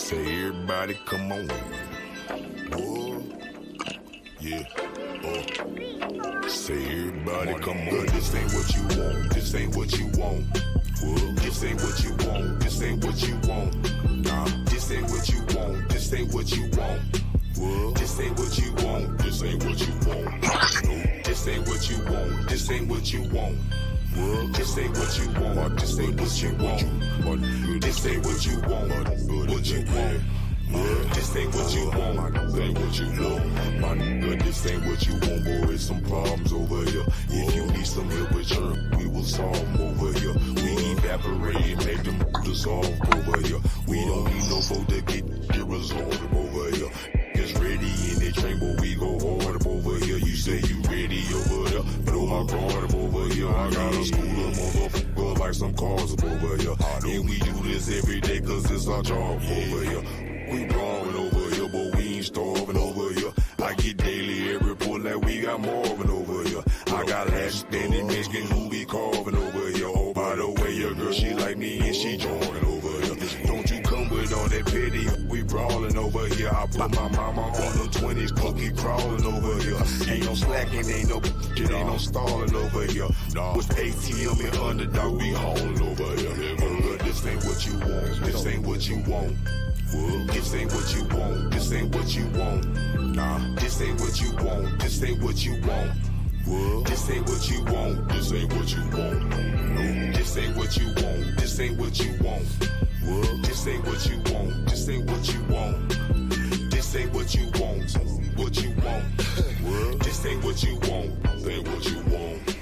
Say everybody come on. Oh, yeah. Oh. Say everybody come on. This ain't what you want. This ain't what you want. Whoa. This ain't what you want. This ain't what you want. Nah. This ain't what you want. This ain't what you want. Whoa. This ain't what you want. This ain't what you want. No. This ain't what you want. This ain't what you want. Whoa. This ain't what you want. This ain't what you want. This ain't what you want. What you want. This ain't what you want. This ain't what you want. My nigga, this ain't what you want, boy. It's some problems over here. If you need some help with church, we will solve them over here. We evaporate and make them dissolve over here. We don't need no vote to get resolved over here. It's ready in the train, but we go hard up over here. You say you ready over there, throw my guard up over here. I got a schooler motherfucker like some cars up over here. And we do this every day cause it's our job over here. We brawling over here, but we ain't starving over here. I get daily every report like we got Marvin over here. I got lashes standing Mexican who be carving over here. Oh, by the way, your girl, she like me and she jogging over here. Don't you come with all that petty, we brawling over here. I put my mama on them 20s, cookie crawling over here. Ain't no slacking, ain't no shit, ain't no stalling over here. With ATM and underdog, we hauling over here. But this ain't what you want, this ain't what you want. This ain't what you want, this ain't what you want. Nah, this ain't what you want, this ain't what you want. This ain't what you want, this ain't what you want. No, this ain't what you want, this ain't what you want. This ain't what you want, this ain't what you want. This ain't what you want, what you want. This ain't what you want, this ain't what you want.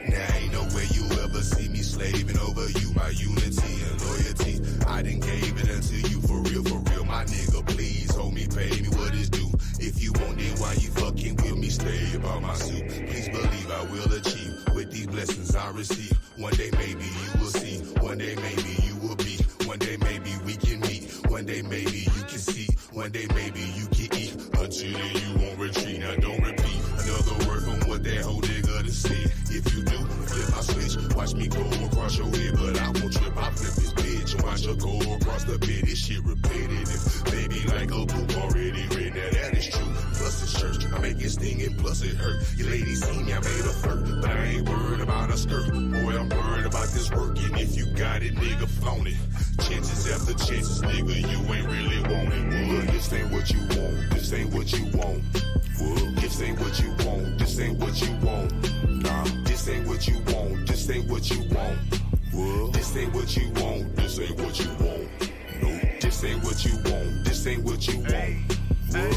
Now ain't no way you ever see me slaving over you, my unity and loyalty. I done gave it unto you for real, my nigga. Please hold me, pay me what is due. If you want it, why you fucking with me? Stay about my suit. Please believe I will achieve with these blessings I receive. One day maybe you will see. One day maybe you will be. One day maybe we can meet. One day maybe you can see. One day maybe you can eat. Until then you won't retreat. Now don't repeat another word from what that whole nigga done said. If you do, flip my switch. Watch me go across your head, but I won't trip. I flip this bitch. Watch her go across the bed. This shit repetitive. Baby like a book already written. Now that is true. Plus it's church. I make it sting and plus it hurt. You ladies see me, I made a flirt. But I ain't worried about a skirt. Boy, I'm worried about this work. And if you got it, nigga, flaunt it. Chances after chances, nigga, you ain't really want it. Well, this ain't what you want. This ain't what you want. This ain't what you want. This ain't what you want. Nah, this ain't what you want. This ain't what you want. This ain't what you want. This ain't what you want. No, this ain't what you want. This ain't what you want.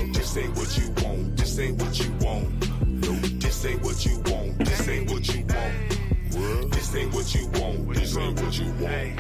This ain't what you want. This ain't what you want. No, this ain't what you want. This ain't what you want. This ain't what you want. This ain't what you want.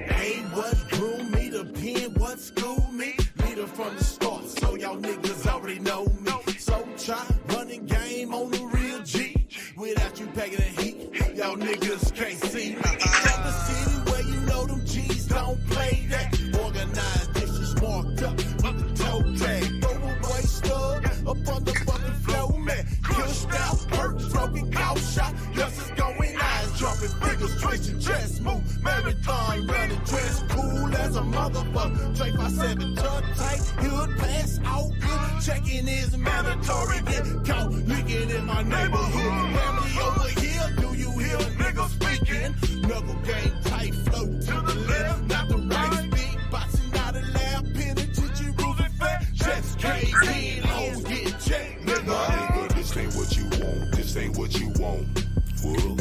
Ain't what grew me to pen, what schooled me. Leader from the start, so y'all niggas already know me. So try running game on the real G. Without you packing the heat, y'all niggas can't see me. Tell the city where you know them G's don't play that. Organized dishes marked up with the toe tag. Throw away stub up on the fucking flow, man. Pushed out, perks, broken, cow shot. Yes, it's going eyes dropping figures, twitching chest move. Marathon running, dress cool as a motherfucker. Drake 5-7 tuck tight, hood pass out good. Checking is mandatory. Get caught leaking in my neighborhood. Family over here, do you hear a nigga speaking? Knuckle game tight, flow to the left, not the right. Speed boxing out of lab, penitentiary rules and fat. Checks came in, hoes get checked, nigga. This ain't what you want. This ain't what you want.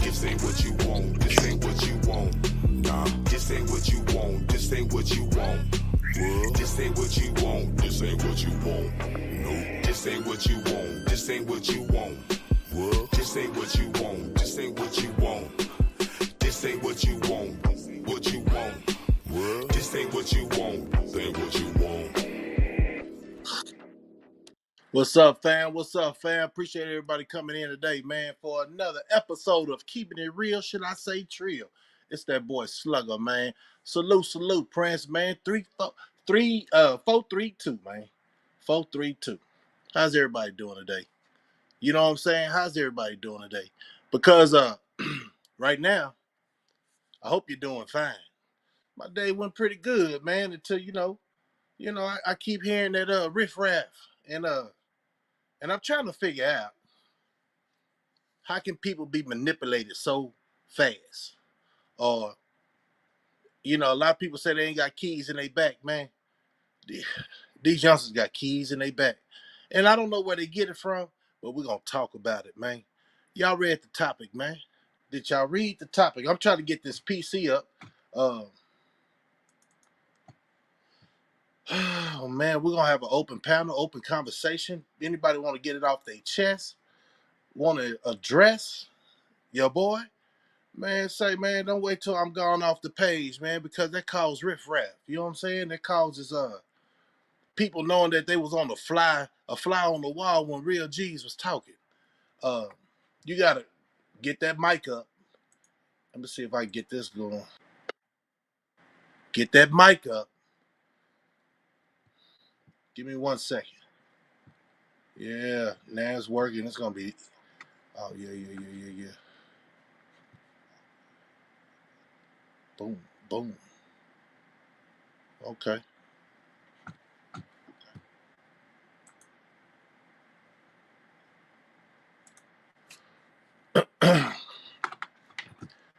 This ain't what you want. This ain't what you want. Nah, this ain't what you want. This ain't what you want. This ain't what you want. This ain't what you want. No, this ain't what you want. This ain't what you want. This ain't what you want. This ain't what you want. This ain't what you want. What you want. This ain't what you want. This ain't what you want. What's up, fam? What's up, fam? Appreciate everybody coming in today, man, for another episode of Keeping It Real. Should I say Trill? It's that boy Slugger, man. Salute, Prince, man. 432, man. 432. How's everybody doing today? You know what I'm saying? How's everybody doing today? Because right now, I hope you're doing fine. My day went pretty good, man, until, You know, I keep hearing that riff raff, and I'm trying to figure out how can people be manipulated so fast, or you know, a lot of people say they ain't got keys in their back, man. These youngsters got keys in their back, and I don't know where they get it from, but we're gonna talk about it, man. Y'all read the topic, man? Did y'all read the topic? I'm trying to get this PC up. Uh, oh man, we're gonna have an open panel, open conversation. Anybody want to get it off their chest? Want to address your boy? Man, say, man, don't wait till I'm gone off the page, man, because that causes riffraff. You know what I'm saying? That causes people knowing that they was on a fly on the wall when real G's was talking. Uh, you gotta get that mic up. Let me see if I can get this going. Get that mic up. Give me 1 second. Yeah, now it's working. It's gonna be. Oh yeah. Boom, boom. Okay.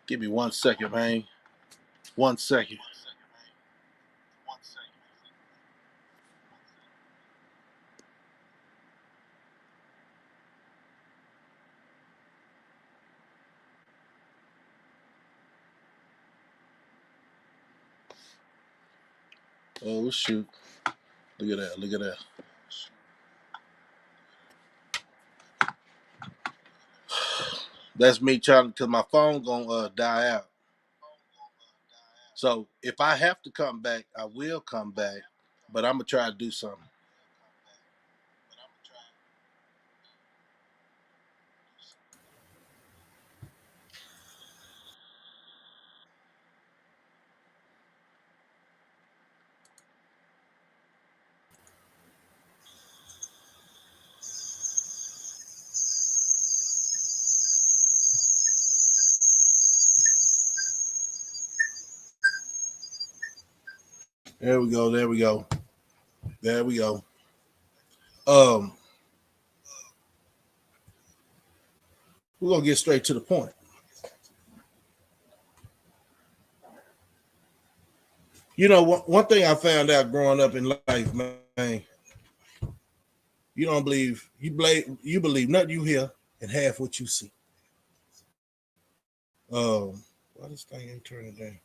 Give me 1 second, man. 1 second. Oh shoot! Look at that! Look at that! That's me trying because my phone gonna die out. So if I have to come back, I will come back. But I'm gonna try to do something. There we go. There we go. There we go. Um, we're gonna get straight to the point. You know, one thing I found out growing up in life, man, you don't believe you believe nothing you hear and half what you see. Why this thing ain't turning down?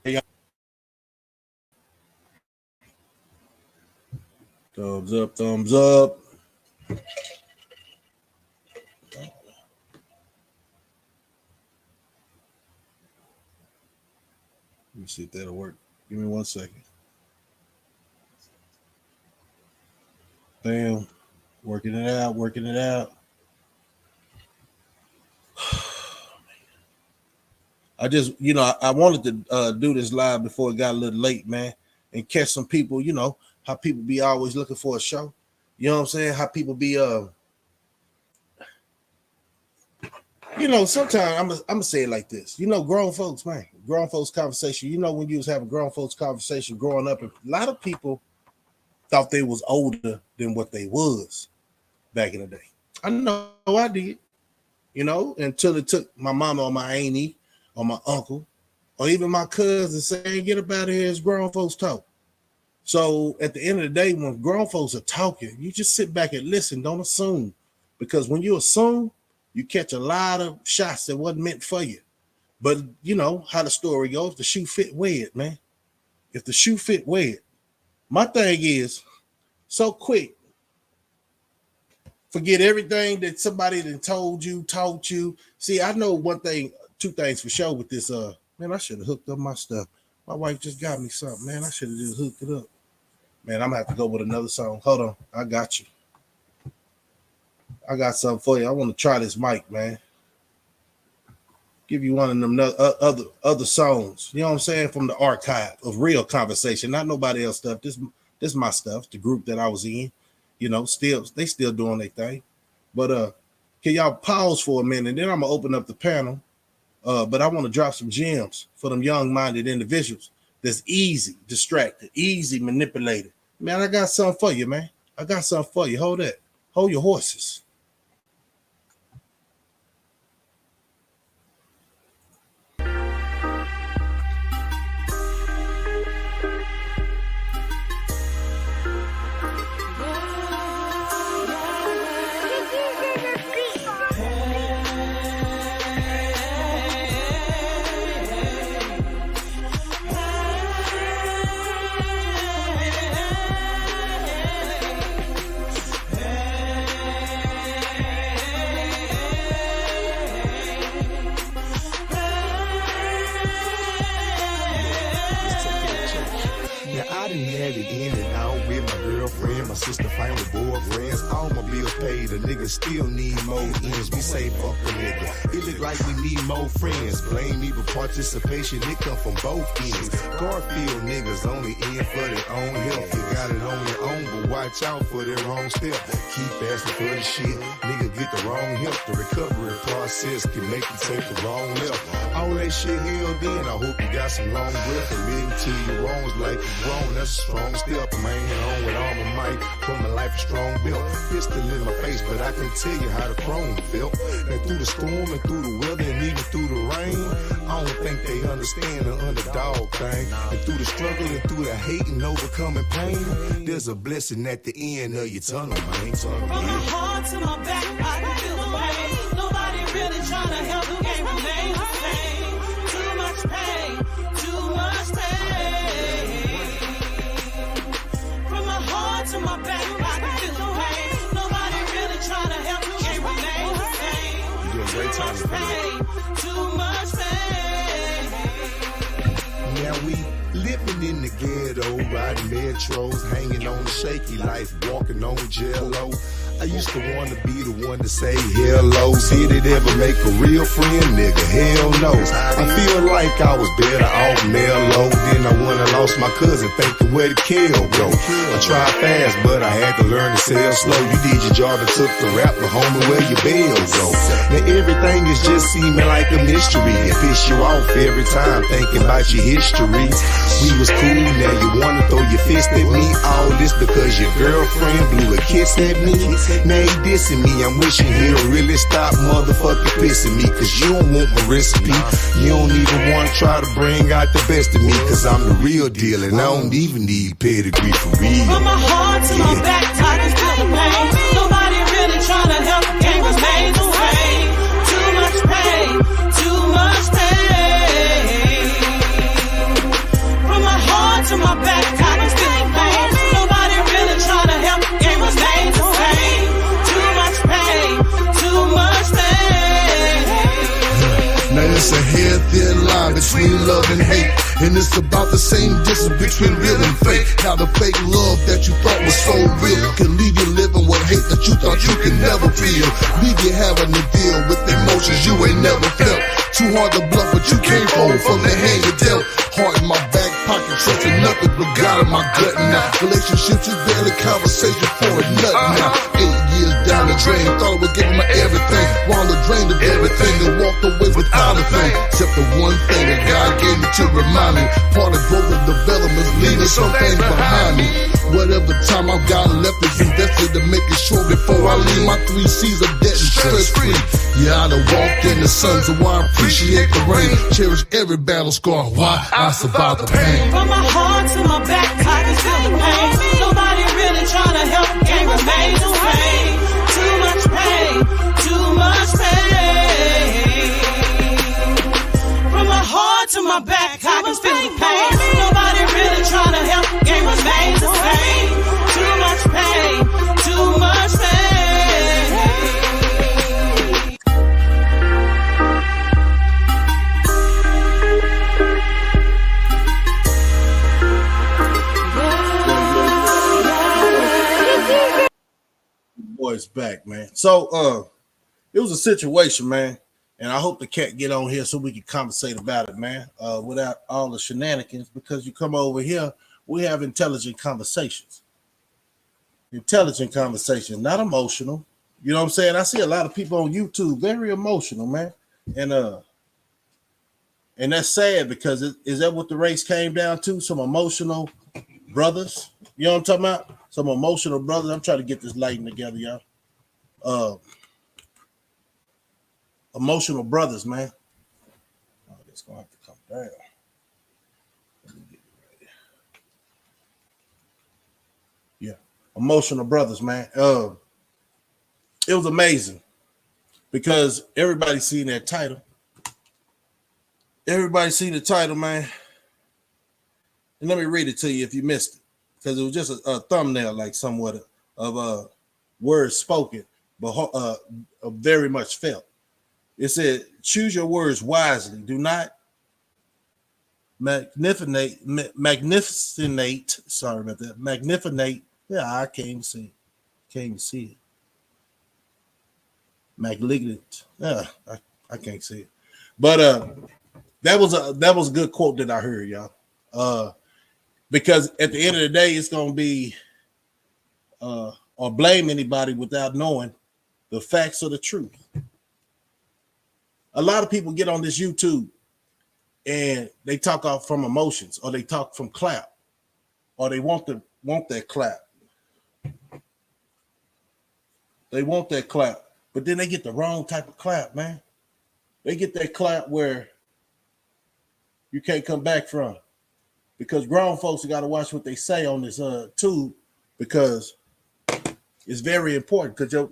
Hey, thumbs up, thumbs up. Let me see if that'll work. Give me 1 second. Bam. Working it out, working it out. I just, you know, I wanted to do this live before it got a little late, man, and catch some people, you know, how people be always looking for a show. You know what I'm saying? How people be, you know, sometimes I'm gonna say it like this. You know, grown folks, man, grown folks conversation. You know, when you was having grown folks conversation growing up, and a lot of people thought they was older than what they was back in the day. I know I did, you know, until it took my mama or my auntie or my uncle or even my cousin saying, get up out of here, it's grown folks talk. So at the end of the day, when grown folks are talking, you just sit back and listen. Don't assume. Because when you assume, you catch a lot of shots that wasn't meant for you. But you know how the story goes. The shoe fit, wear it, man. If the shoe fit, wear it. My thing is, so quick, forget everything that somebody done told you, taught you. See, I know one thing, two things for sure with this. Man, I should have hooked up my stuff. My wife just got me something, man. I should have just hooked it up. Man, I'm gonna have to go with another song. Hold on, I got you. I got something for you. I want to try this mic, man. Give you one of them other songs. You know what I'm saying? From the archive of real conversation, not nobody else stuff. This my stuff. The group that I was in. You know, they still doing their thing. But can y'all pause for a minute? And then I'm gonna open up the panel. But I want to drop some gems for them young-minded individuals that's easy distracted, easy manipulated. Man, I got something for you, man. I got something for you. Hold that. Hold your horses. Sister, family, boyfriends, all my bills paid. A nigga still need more ends. We say fuck a nigga. It look like we need more friends. Blame me for participation. It come from both ends. Garfield niggas only in for their own health. You got it on your own, but watch out for their wrong step. Keep asking for the shit. Nigga get the wrong help. The recovery process can make you take the wrong left. All that shit healed in. I hope you got some long breath. Admitting to your wrongs like you grown. That's a strong step. I'm hanging on with all my might. Put my life a strong built. Pistol in my face, but I can tell you how the chrome felt. And through the storm and through the weather and even through the rain, I don't think they understand the underdog thing. And through the struggle and through the hate and overcoming pain, there's a blessing at the end of your tunnel, man. From my heart to my back, I can feel the pain. Nobody really trying to help, the game remains the same. Too much pain, too much pain. From my heart to my back, I can feel the pain. Nobody really trying to help, the game remains the same. You're doing great time for that. Too much pain. Now we living in the ghetto, riding metros, hanging on the shaky life, walking on jello. I used to want to be the one to say hello. Did it ever make a real friend, nigga? Hell no. I feel like I was better off mellow. Then I went and lost my cousin, thinking where the kill go. I tried fast, but I had to learn to sell slow. You did your job and took the rap, but homie, where your bail go? Now everything is just seeming like a mystery. It piss you off every time thinking about your history. We was cool, now you wanna throw your fist at me. All this because your girlfriend blew a kiss at me. Now he dissing me, I'm wishing he'll really stop motherfucking pissing me. Cause you don't want my recipe. You don't even wanna try to bring out the best of me. Cause I'm the real deal and I don't even need pedigree for real. From my heart to my back, I can feel the pain. Nobody really trying to help, the game remains the same. Too much pain, too much pain. From my heart to my back, I can feel the pain. Nobody really trying to help, the game remains the same. Too much pain, too much pain. Now it's a hair thin line between love and hate. And it's about the same distance between real and fake. How the fake love that you thought was so real can leave you living with hate that you thought you could never feel. Leave you having to deal with emotions you ain't never felt. Too hard to bluff, but you can't fold from the hand you dealt. Heart in my back pocket, trusting nothing but God in my gut now. Relationships is barely conversation for a nut now. 8 years down the drain, thought I was giving my everything. While I drained of everything and walked away without a thing. Except the one thing that God gave me to remind me. Part of growth and development, leaving some things behind me. Whatever time I've got left is invested to make it sure before I leave my 3 C's of debt and stress free. Yeah, I done walked in the sun, so I appreciate the rain. Cherish every battle scar, why I survived the pain. From my heart to my back, I can feel the pain. Nobody really trying to help, the game remains the same. Too much pain, too much pain. From my heart to my back, I can feel the pain. Nobody really trying to help, the game remains the same. Too much pain, too much pain. Boys back, man. So it was a situation, man, and I hope the cat get on here so we can conversate about it, man, without all the shenanigans, because you come over here, we have intelligent conversations. Intelligent conversation, not emotional. You know what I'm saying? I see a lot of people on YouTube very emotional, man. And that's sad because is that what the race came down to? Some emotional brothers. You know what I'm talking about? Some emotional brothers. I'm trying to get this lighting together, y'all. Emotional brothers, man. Oh, it's gonna have to come down. Let me get it ready. Yeah, emotional brothers, man. It was amazing because everybody seen that title. Everybody seen the title, man. And let me read it to you if you missed it, because it was just a thumbnail, like somewhat of words spoken, but very much felt. It said, choose your words wisely. Do not magnificate. Sorry about that. Magnificate. Yeah, I can't even see it. Can't even see it. Malignant. Yeah, I can't see it. But that was a good quote that I heard, y'all. Because at the end of the day, it's gonna be or blame anybody without knowing the facts of the truth. A lot of people get on this YouTube and they talk off from emotions, or they talk from clap, or they want that clap. They want that clap, but then they get the wrong type of clap, man. They get that clap where you can't come back from, because grown folks got to watch what they say on this tube, because it's very important, because your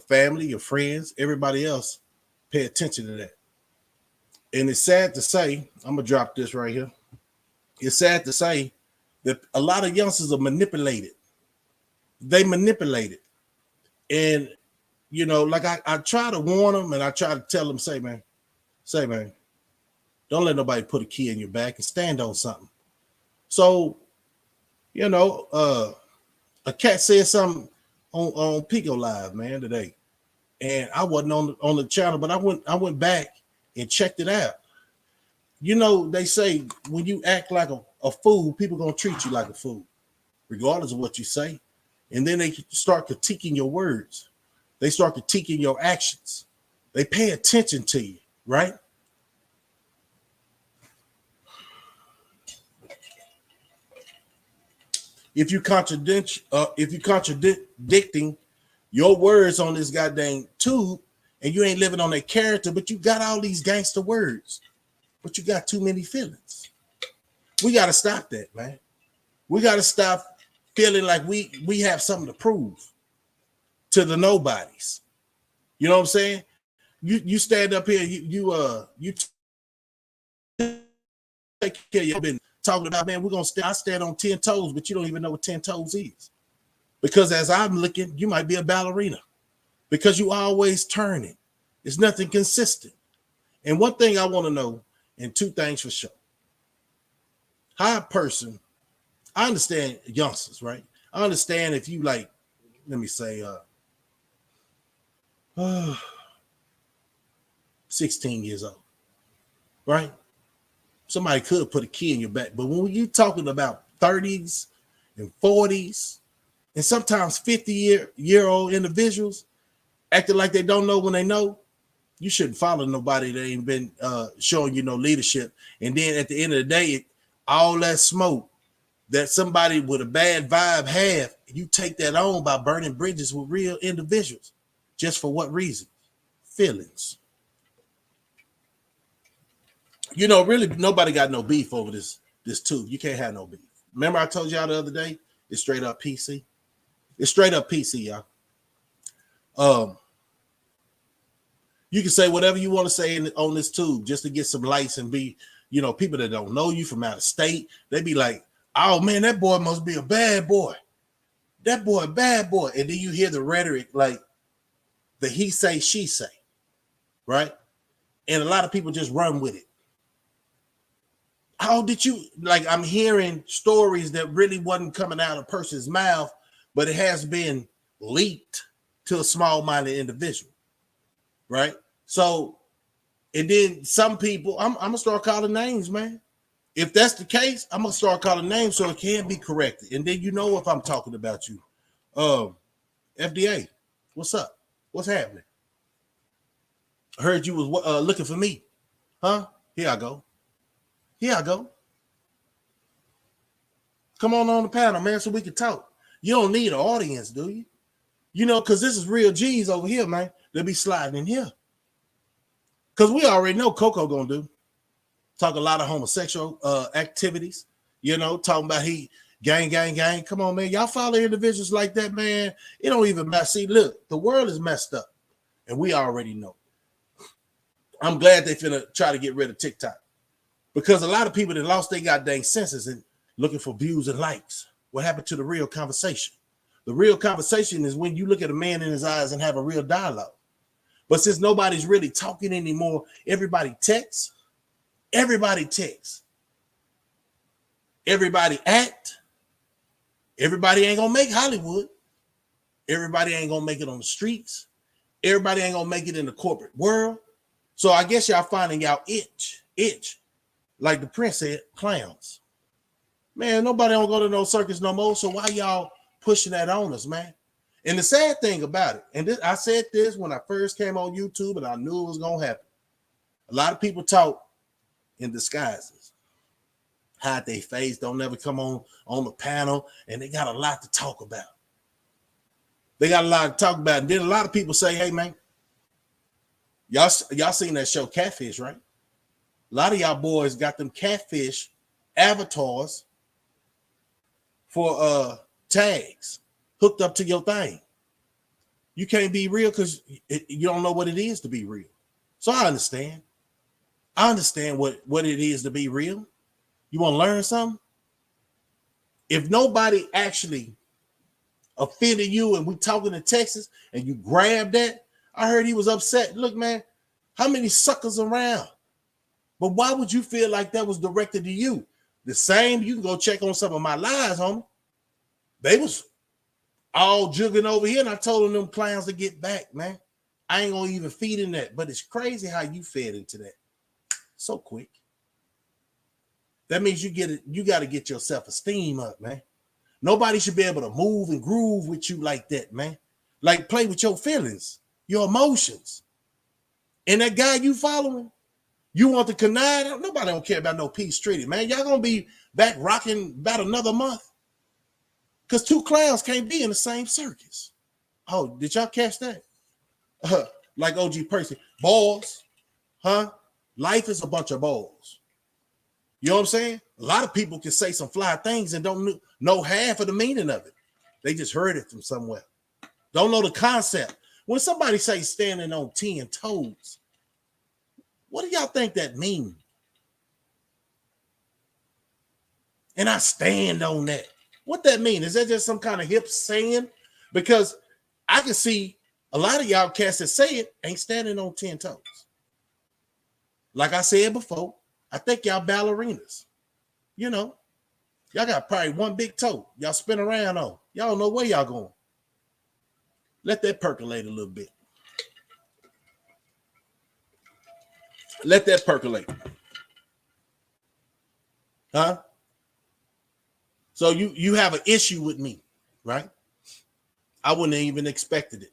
family, your friends, everybody else pay attention to that. And it's sad to say, I'm gonna drop this right here. It's sad to say that a lot of youngsters are manipulated. They manipulate it. And you know, like I try to warn them, and I try to tell them, say, man, don't let nobody put a key in your back, and stand on something. So, you know, a cat said something on Pico Live, man, today. And I wasn't on the channel, but I went back and checked it out. You know, they say when you act like a fool, people gonna treat you like a fool, regardless of what you say. And then they start critiquing your words. They start critiquing your actions. They pay attention to you, right? If you contradicting your words on this goddamn tube, and you ain't living on that character, but you got all these gangster words, but you got too many feelings. We got to stop that, man. We got to stop feeling like we have something to prove to the nobodies. You know what I'm saying? You stand up here, you take care of your business. Talking about, man, I stand on 10 toes, but you don't even know what 10 toes is. Because as I'm looking, you might be a ballerina, because you always turning. It's nothing consistent. And one thing I want to know, and two things for sure. How a person, I understand youngsters, right? I understand if you like, let me say, 16 years old, right? Somebody could put a key in your back. But when you talking about 30s and 40s, and sometimes 50-year-old individuals acting like they don't know when they know, you shouldn't follow nobody that ain't been showing you no leadership. And then at the end of the day, all that smoke that somebody with a bad vibe have, you take that on by burning bridges with real individuals. Just for what reason? Feelings. You know, really, nobody got no beef over this too. You can't have no beef. Remember I told y'all the other day, it's straight up PC. It's straight up PC, y'all. You can say whatever you want to say on this tube just to get some likes and be, you know, people that don't know you from out of state, they be like, oh man, that boy must be a bad boy. That boy a bad boy. And then you hear the rhetoric, like the he say, she say, right? And a lot of people just run with it. How did you, like, I'm hearing stories that really wasn't coming out of a person's mouth, but it has been leaked to a small-minded individual, right? So, and then some people, I'm gonna start calling names, man. If that's the case, I'm gonna start calling names so it can be corrected. And then you know if I'm talking about you. FDA, what's up? What's happening? I heard you was looking for me. Huh? Here I go. Here I go. Come on the panel, man, so we can talk. You don't need an audience, do you? You know, because this is real G's over here, man. They'll be sliding in here. Because we already know Coco gonna do. Talk a lot of homosexual activities. You know, talking about he gang. Come on, man. Y'all follow individuals like that, man. It don't even matter. See, look, the world is messed up. And we already know. I'm glad they finna try to get rid of TikTok. Because a lot of people that lost their goddamn senses and looking for views and likes. What happened to the real conversation? The real conversation is when you look at a man in his eyes and have a real dialogue. But since nobody's really talking anymore, everybody texts. Everybody texts. Everybody act. Everybody ain't gonna make Hollywood. Everybody ain't gonna make it on the streets. Everybody ain't gonna make it in the corporate world. So I guess y'all finding y'all itch. Like the Prince said, clowns. Man, nobody don't go to no circus no more. So why y'all pushing that on us, man? And the sad thing about it, and this, I said this when I first came on YouTube, and I knew it was gonna happen. A lot of people talk in disguises, hide their face, don't never come on the panel, and they got a lot to talk about. They got a lot to talk about, and then a lot of people say, "Hey, man, y'all seen that show Catfish, right? A lot of y'all boys got them catfish avatars for tags hooked up to your thing. You can't be real because you don't know what it is to be real. So I understand. I understand what it is to be real. You want to learn something? If nobody actually offended you and we talking in Texas and you grab that, I heard he was upset. Look, man, how many suckers around? But why would you feel like that was directed to you? The same, you can go check on some of my lives, homie. They was all jugging over here, and I told them clowns to get back, man. I ain't gonna even feed in that, but it's crazy how you fed into that so quick. That means you got to get your self-esteem up, man. Nobody should be able to move and groove with you like that, man. Like play with your feelings, your emotions. And that guy you following, you want to connive? Nobody don't care about no peace treaty, man. Y'all gonna be back rocking about another month. Because two clowns can't be in the same circus. Oh, did y'all catch that? Like OG Percy. Balls, huh? Life is a bunch of balls. You know what I'm saying? A lot of people can say some fly things and don't know half of the meaning of it. They just heard it from somewhere. Don't know the concept. When somebody say standing on 10 toes, what do y'all think that means? And I stand on that. What that mean? Is that just some kind of hip saying? Because I can see a lot of y'all cats that say it ain't standing on 10 toes. Like I said before, I think y'all ballerinas. You know, y'all got probably one big toe. Y'all spin around on. Y'all don't know where y'all going. Let that percolate a little bit. Let that percolate. Huh? So you have an issue with me, right? I wouldn't have even expected it.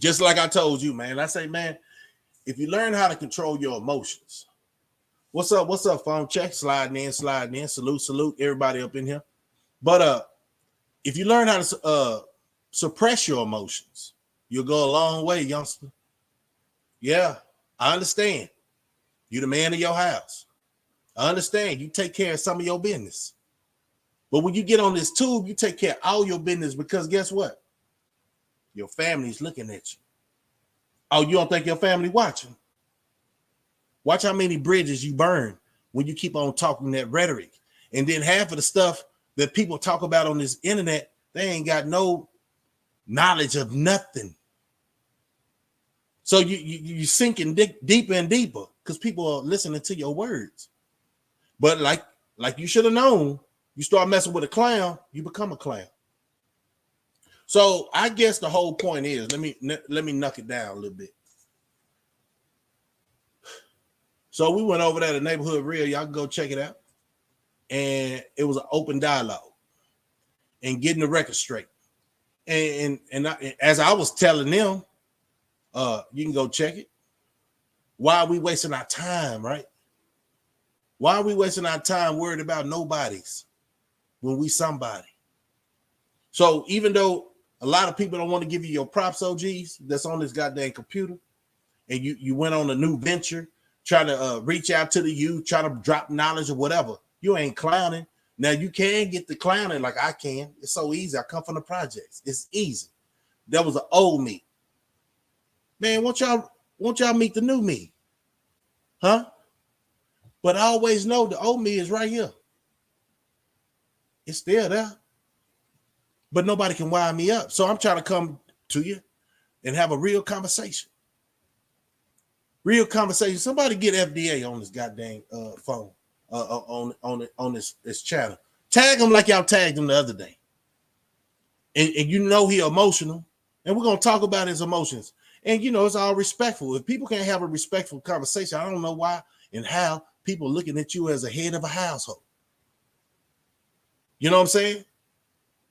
Just like I told you, man. I say, man, if you learn how to control your emotions. What's up, phone check? Sliding in. Salute, everybody up in here. But if you learn how to suppress your emotions, you'll go a long way, youngster. Yeah, I understand. You're the man of your house. I understand. You take care of some of your business. But when you get on this tube, you take care of all your business because guess what? Your family's looking at you. Oh, you don't think your family watching? Watch how many bridges you burn when you keep on talking that rhetoric. And then half of the stuff that people talk about on this internet, they ain't got no knowledge of nothing. So you sinking deeper and deeper because people are listening to your words. But like you should have known, you start messing with a clown, you become a clown. So I guess the whole point is, let me knock it down a little bit. So we went over there to Neighborhood Real. Y'all can go check it out. And it was an open dialogue and getting the record straight. As I was telling them, you can go check it. Why are we wasting our time, right? Why are we wasting our time worried about nobodies when we somebody? So even though a lot of people don't want to give you your props, OGs, that's on this goddamn computer, and you went on a new venture, trying to reach out to the youth, try to drop knowledge or whatever, you ain't clowning. Now you can get the clowning like I can. It's so easy. I come from the projects. It's easy. That was an old me. Man, won't y'all meet the new me? Huh? But I always know the old me is right here. It's still there. But nobody can wind me up. So I'm trying to come to you and have a real conversation. Real conversation. Somebody get FDA on this goddamn phone, on this channel. Tag him like y'all tagged him the other day. And you know he emotional. And we're going to talk about his emotions. And, you know, it's all respectful. If people can't have a respectful conversation, I don't know why and how people looking at you as a head of a household. You know what I'm saying?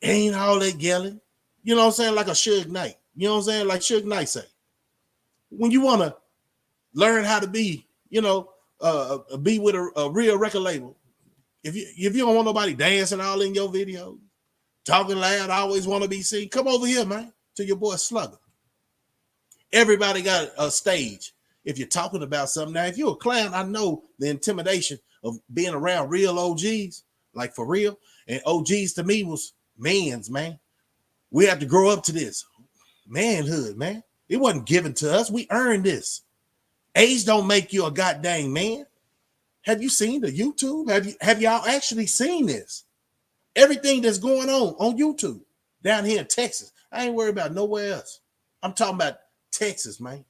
Ain't all that yelling. You know what I'm saying? Like a Suge Knight. You know what I'm saying? Like Suge Knight say. When you want to learn how to be, you know, be with a real record label. If you don't want nobody dancing all in your video, talking loud, always want to be seen, come over here, man, to your boy Slugger. Everybody got a stage. If you're talking about something, now if you're a clown, I know the intimidation of being around real OGs, like for real. And OGs to me was mans, man. We have to grow up to this manhood, man. It wasn't given to us. We earned this. Age don't make you a goddamn man. Have you seen the YouTube? Have y'all actually seen this? Everything that's going on YouTube down here in Texas. I ain't worried about nowhere else. I'm talking about Texas, man.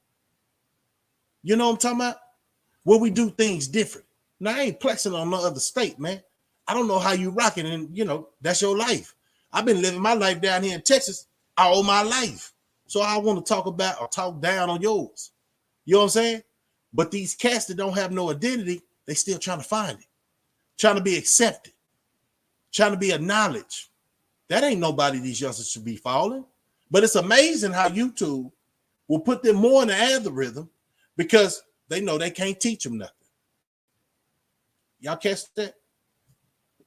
You know what I'm talking about? Where we do things different. Now, I ain't plexing on no other state, man. I don't know how you rocking, and you know, that's your life. I've been living my life down here in Texas all my life. So I want to talk about or talk down on yours. You know what I'm saying? But these cats that don't have no identity, they still trying to find it, trying to be accepted, trying to be acknowledged. That ain't nobody these youngsters should be following. But it's amazing how YouTube will put them more in the algorithm because they know they can't teach them nothing. Y'all catch that?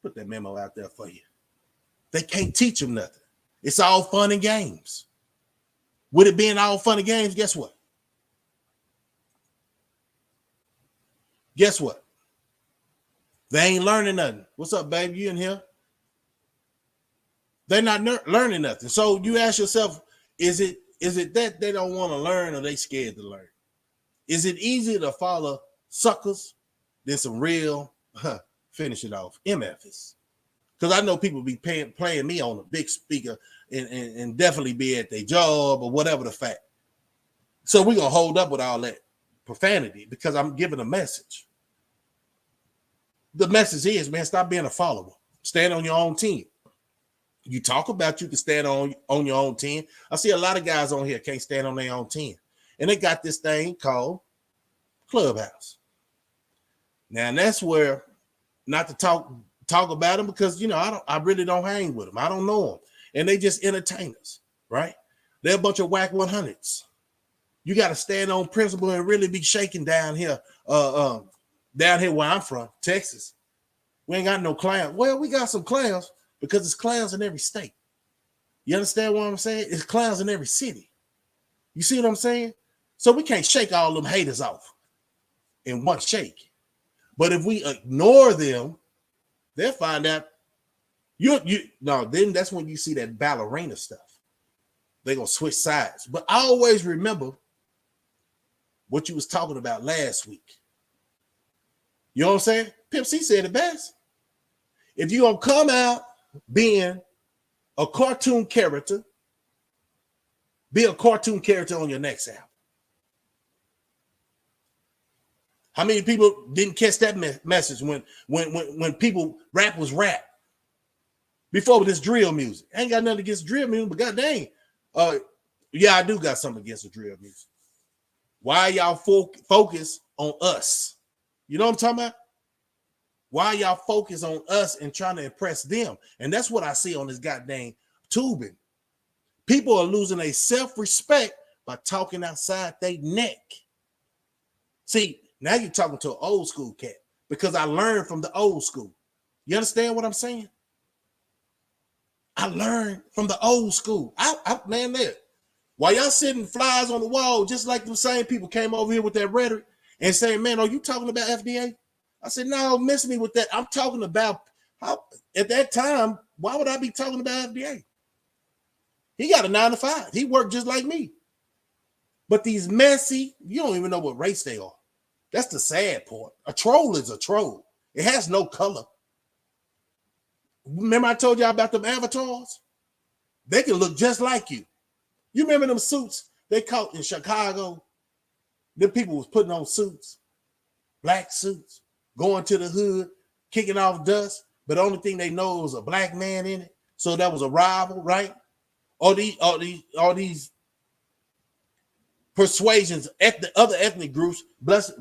Put that memo out there for you. They can't teach them nothing. It's all fun and games. With it being all fun and games, guess what? Guess what? They ain't learning nothing. What's up, baby? You in here? They're not learning nothing. So you ask yourself, is it that they don't want to learn or they scared to learn? Is it easier to follow suckers than some real, finish it off, MFs? Because I know people be playing me on a big speaker and definitely be at their job or whatever the fact. So we're going to hold up with all that profanity because I'm giving a message. The message is, man, stop being a follower. Stand on your own team. You talk about you can stand on your own team. I see a lot of guys on here can't stand on their own team. And they got this thing called Clubhouse. Now, that's where, not to talk about them because, you know, I really don't hang with them. I don't know them. And they just entertainers, right? They're a bunch of whack 100s. You got to stand on principle and really be shaking down here where I'm from, Texas. We ain't got no clowns. Well, we got some clowns because it's clowns in every state. You understand what I'm saying? It's clowns in every city. You see what I'm saying? So we can't shake all them haters off in one shake. But if we ignore them, they'll find out then that's when you see that ballerina stuff. They're gonna switch sides. But I always remember what you was talking about last week. You know what I'm saying? Pimp C said it best. If you're gonna come out being a cartoon character, be a cartoon character on your next album. How many people didn't catch that message when people rap was rap? Before with this drill music. I ain't got nothing against drill music, but god dang. Yeah, I do got something against the drill music. Why y'all focus on us? You know what I'm talking about? Why y'all focus on us and trying to impress them? And that's what I see on this goddamn tubing. People are losing their self-respect by talking outside their neck. See, now you're talking to an old school cat because I learned from the old school. You understand what I'm saying? I learned from the old school. Man, there. While y'all sitting flies on the wall, just like the same people came over here with that rhetoric and saying, man, are you talking about FDA? I said, no, miss me with that. I'm talking about how at that time, why would I be talking about FDA? He got a 9 to 5. He worked just like me. But these messy, you don't even know what race they are. That's the sad part. A troll is a troll. It has no color. Remember I told y'all about them avatars? They can look just like you. You remember them suits they caught in Chicago? Them people was putting on suits, black suits, going to the hood, kicking off dust, but the only thing they know was a black man in it. So that was a rival, right? All these persuasions, other ethnic groups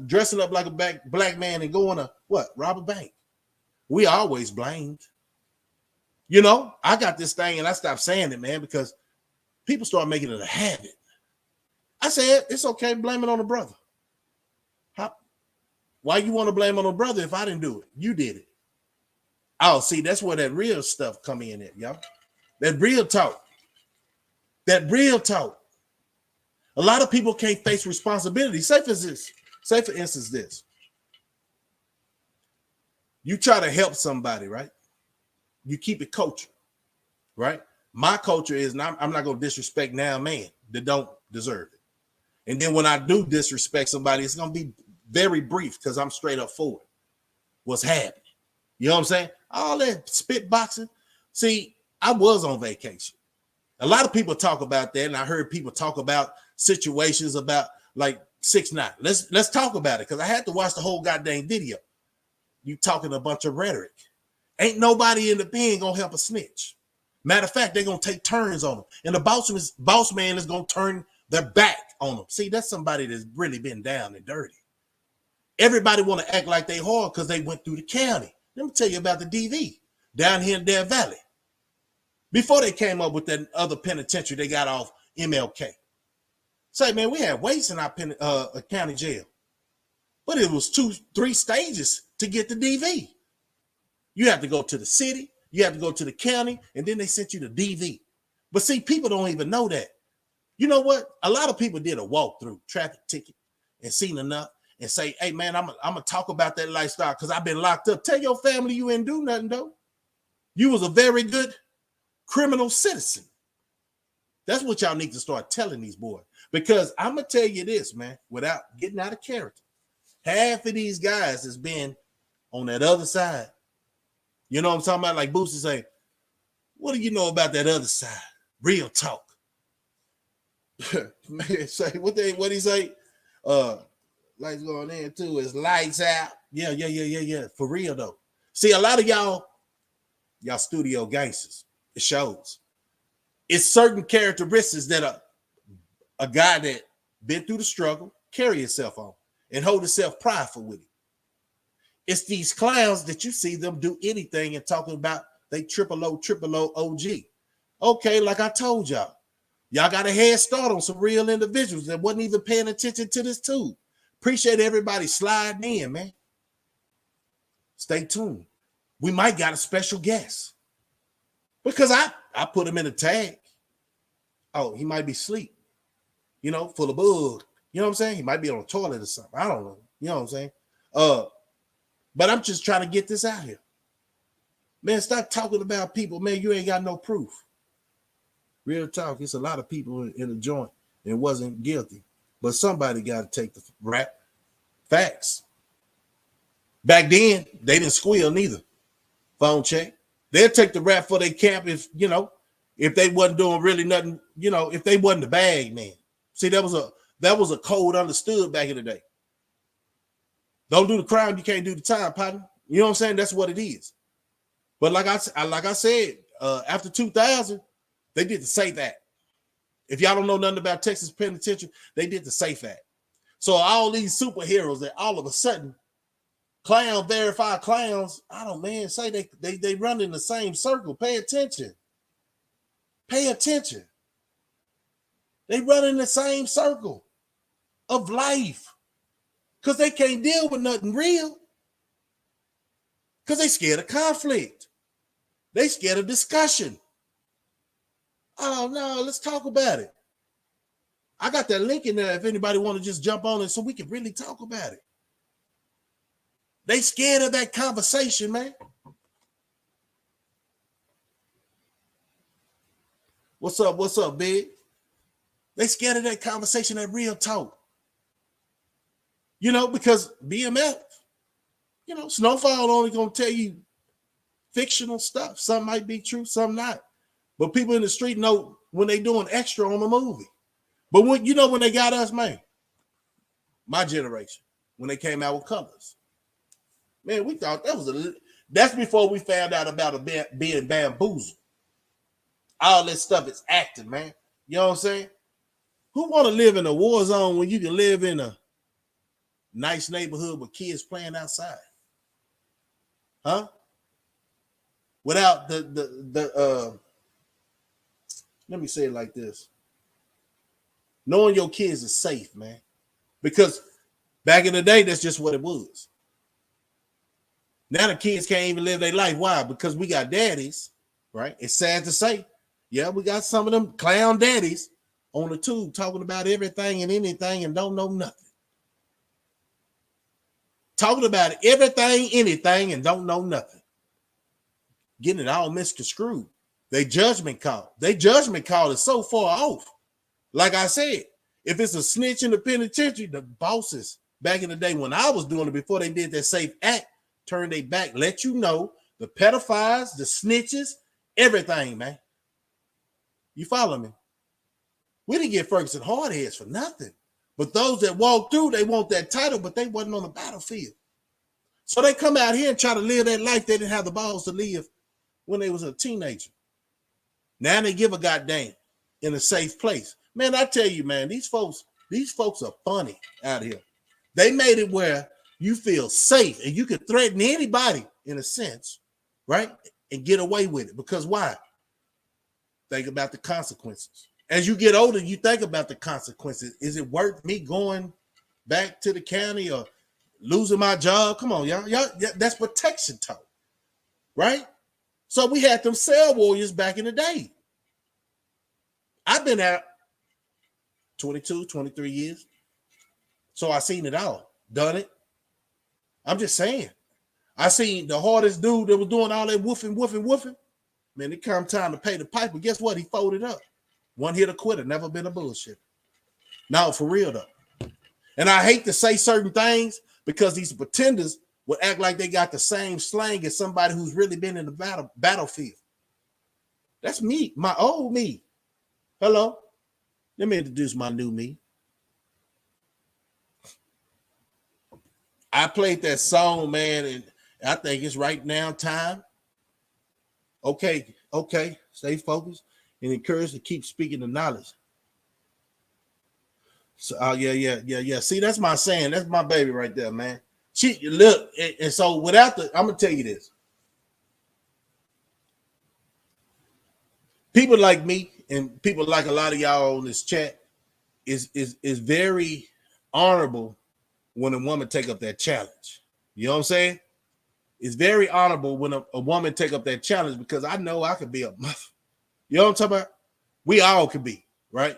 dressing up like a black man and going to what? Rob a bank. We always blamed. You know, I got this thing and I stopped saying it, man, because people start making it a habit. I said, it's okay, blame it on the brother. Why you want to blame it on the brother if I didn't do it? You did it. Oh, see, that's where that real stuff come in at, y'all. That real talk. That real talk. A lot of people can't face responsibility. Say for instance, this. You try to help somebody, right? You keep it culture, right? My culture is not, I'm not going to disrespect now man that don't deserve it. And then when I do disrespect somebody, it's going to be very brief because I'm straight up forward. What's happening? You know what I'm saying? All that spit boxing. See, I was on vacation. A lot of people talk about that, and I heard people talk about situations about like 6ix9ine. Let's talk about it because I had to watch the whole goddamn video. You talking a bunch of rhetoric. Ain't nobody in the pen gonna help a snitch. Matter of fact, they're gonna take turns on them, and the boss man is gonna turn their back on them. See, that's somebody that's really been down and dirty. Everybody want to act like they hard because they went through the county. Let me tell you about the DV down here in Death Valley. Before they came up with that other penitentiary, they got off MLK. Say, man, we had waits in our county jail, but it was 2-3 stages to get the DV. You have to go to the city, you have to go to the county, and then they sent you the DV. But see, people don't even know that. You know what? A lot of people did a walkthrough, traffic ticket, and seen enough and say, hey, man, I'm gonna talk about that lifestyle because I've been locked up. Tell your family you ain't do nothing, though. You was a very good criminal citizen. That's what y'all need to start telling these boys. Because I'm going to tell you this, man, without getting out of character. Half of these guys has been on that other side. You know what I'm talking about? Like Boosie say, what do you know about that other side? Real talk. Man, say what he say? Lights going in too. Is lights out. Yeah. For real though. See, a lot of y'all studio gangsters. It shows. It's certain characteristics that a guy that been through the struggle carry himself on and hold himself prideful with it. It's these clowns that you see them do anything and talking about they triple O OG. Okay, like I told y'all got a head start on some real individuals that wasn't even paying attention to this too. Appreciate everybody sliding in, man. Stay tuned. We might got a special guest because I put him in a tag. Oh, he might be asleep, you know, full of bug. You know what I'm saying? He might be on the toilet or something. I don't know. You know what I'm saying? But I'm just trying to get this out here. Man, stop talking about people. Man, you ain't got no proof. Real talk. It's a lot of people in the joint and wasn't guilty. But somebody got to take the rap. Facts. Back then, they didn't squeal neither. Phone check. They'll take the rap for their camp if, you know, if they wasn't doing really nothing, you know, if they wasn't the bag man. See, that was a code understood back in the day. Don't do the crime, you can't do the time, partner. You know what I'm saying? That's what it is. But like I said, after 2000, they did the SAFE Act. If y'all don't know nothing about Texas Penitentiary, they did the SAFE Act. So all these superheroes that all of a sudden, verified clowns, I don't say they run in the same circle. Pay attention. Pay attention. They run in the same circle of life because they can't deal with nothing real because they scared of conflict. They scared of discussion. Oh, no, let's talk about it. I got that link in there if anybody want to just jump on it so we can really talk about it. They scared of that conversation, man. What's up, big? They scared of that conversation, that real talk. You know, because BMF, you know, Snowfall only gonna tell you fictional stuff. Some might be true, some not. But people in the street know when they doing extra on the movie. But when you know when they got us, man, my generation, when they came out with Colors, man, we thought that was that's before we found out about being bamboozled. All this stuff is acting, man. You know what I'm saying? Who want to live in a war zone when you can live in a nice neighborhood with kids playing outside? Huh? Without the let me say it like this. Knowing your kids is safe, man. Because back in the day, that's just what it was. Now the kids can't even live their life. Why? Because we got daddies, right? It's sad to say. Yeah, we got some of them clown daddies on the tube talking about everything and anything and don't know nothing. Talking about everything, anything, and don't know nothing. Getting it all misconstrued. They judgment call. Is so far off. Like I said, if it's a snitch in the penitentiary, the bosses back in the day when I was doing it before they did that Safe Act, turned their back, let you know the pedophiles, the snitches, everything, man. You follow me? We didn't get Ferguson hard heads for nothing. But those that walk through, they want that title, but they wasn't on the battlefield. So they come out here and try to live that life they didn't have the balls to live when they was a teenager. Now they give a goddamn in a safe place. Man, I tell you, man, these folks are funny out here. They made it where you feel safe and you can threaten anybody in a sense, right? And get away with it. Because why? Think about the consequences. As you get older, you think about the consequences. Is it worth me going back to the county or losing my job? Come on, y'all. That's protection talk, right? So we had them cell warriors back in the day. I've been out 22, 23 years. So I seen it all, done it. I'm just saying. I seen the hardest dude that was doing all that woofing. Man, it come time to pay the piper. Guess what? He folded up. One hit a quitter. Never been a bullshit. No, for real though. And I hate to say certain things because these pretenders would act like they got the same slang as somebody who's really been in the battlefield. That's me, my old me. Hello. Let me introduce my new me. I played that song, man, and I think it's right now time. Okay, stay focused and encouraged to keep speaking the knowledge. So, yeah. See, that's my saying. That's my baby right there, man. She look, and so without I'm gonna tell you this. People like me and people like a lot of y'all on this chat is very honorable when a woman take up that challenge. You know what I'm saying? It's very honorable when a woman take up that challenge because I know I could be a mother. You know what I'm talking about? We all could be, right?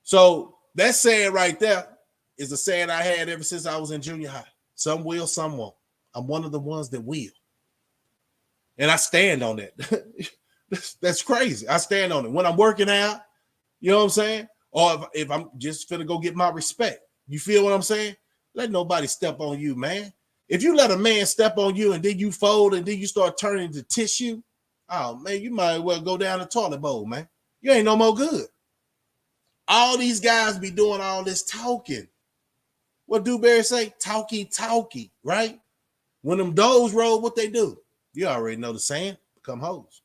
So that saying right there is a saying I had ever since I was in junior high. Some will, some won't. I'm one of the ones that will. And I stand on that. That's crazy. I stand on it. When I'm working out, you know what I'm saying? Or if I'm just finna go get my respect. You feel what I'm saying? Let nobody step on you, man. If you let a man step on you and then you fold and then you start turning to tissue, oh, man, you might as well go down the toilet bowl, man. You ain't no more good. All these guys be doing all this talking. What Dewberry say? Talky, right? When them does roll, what they do? You already know the saying, become hoes.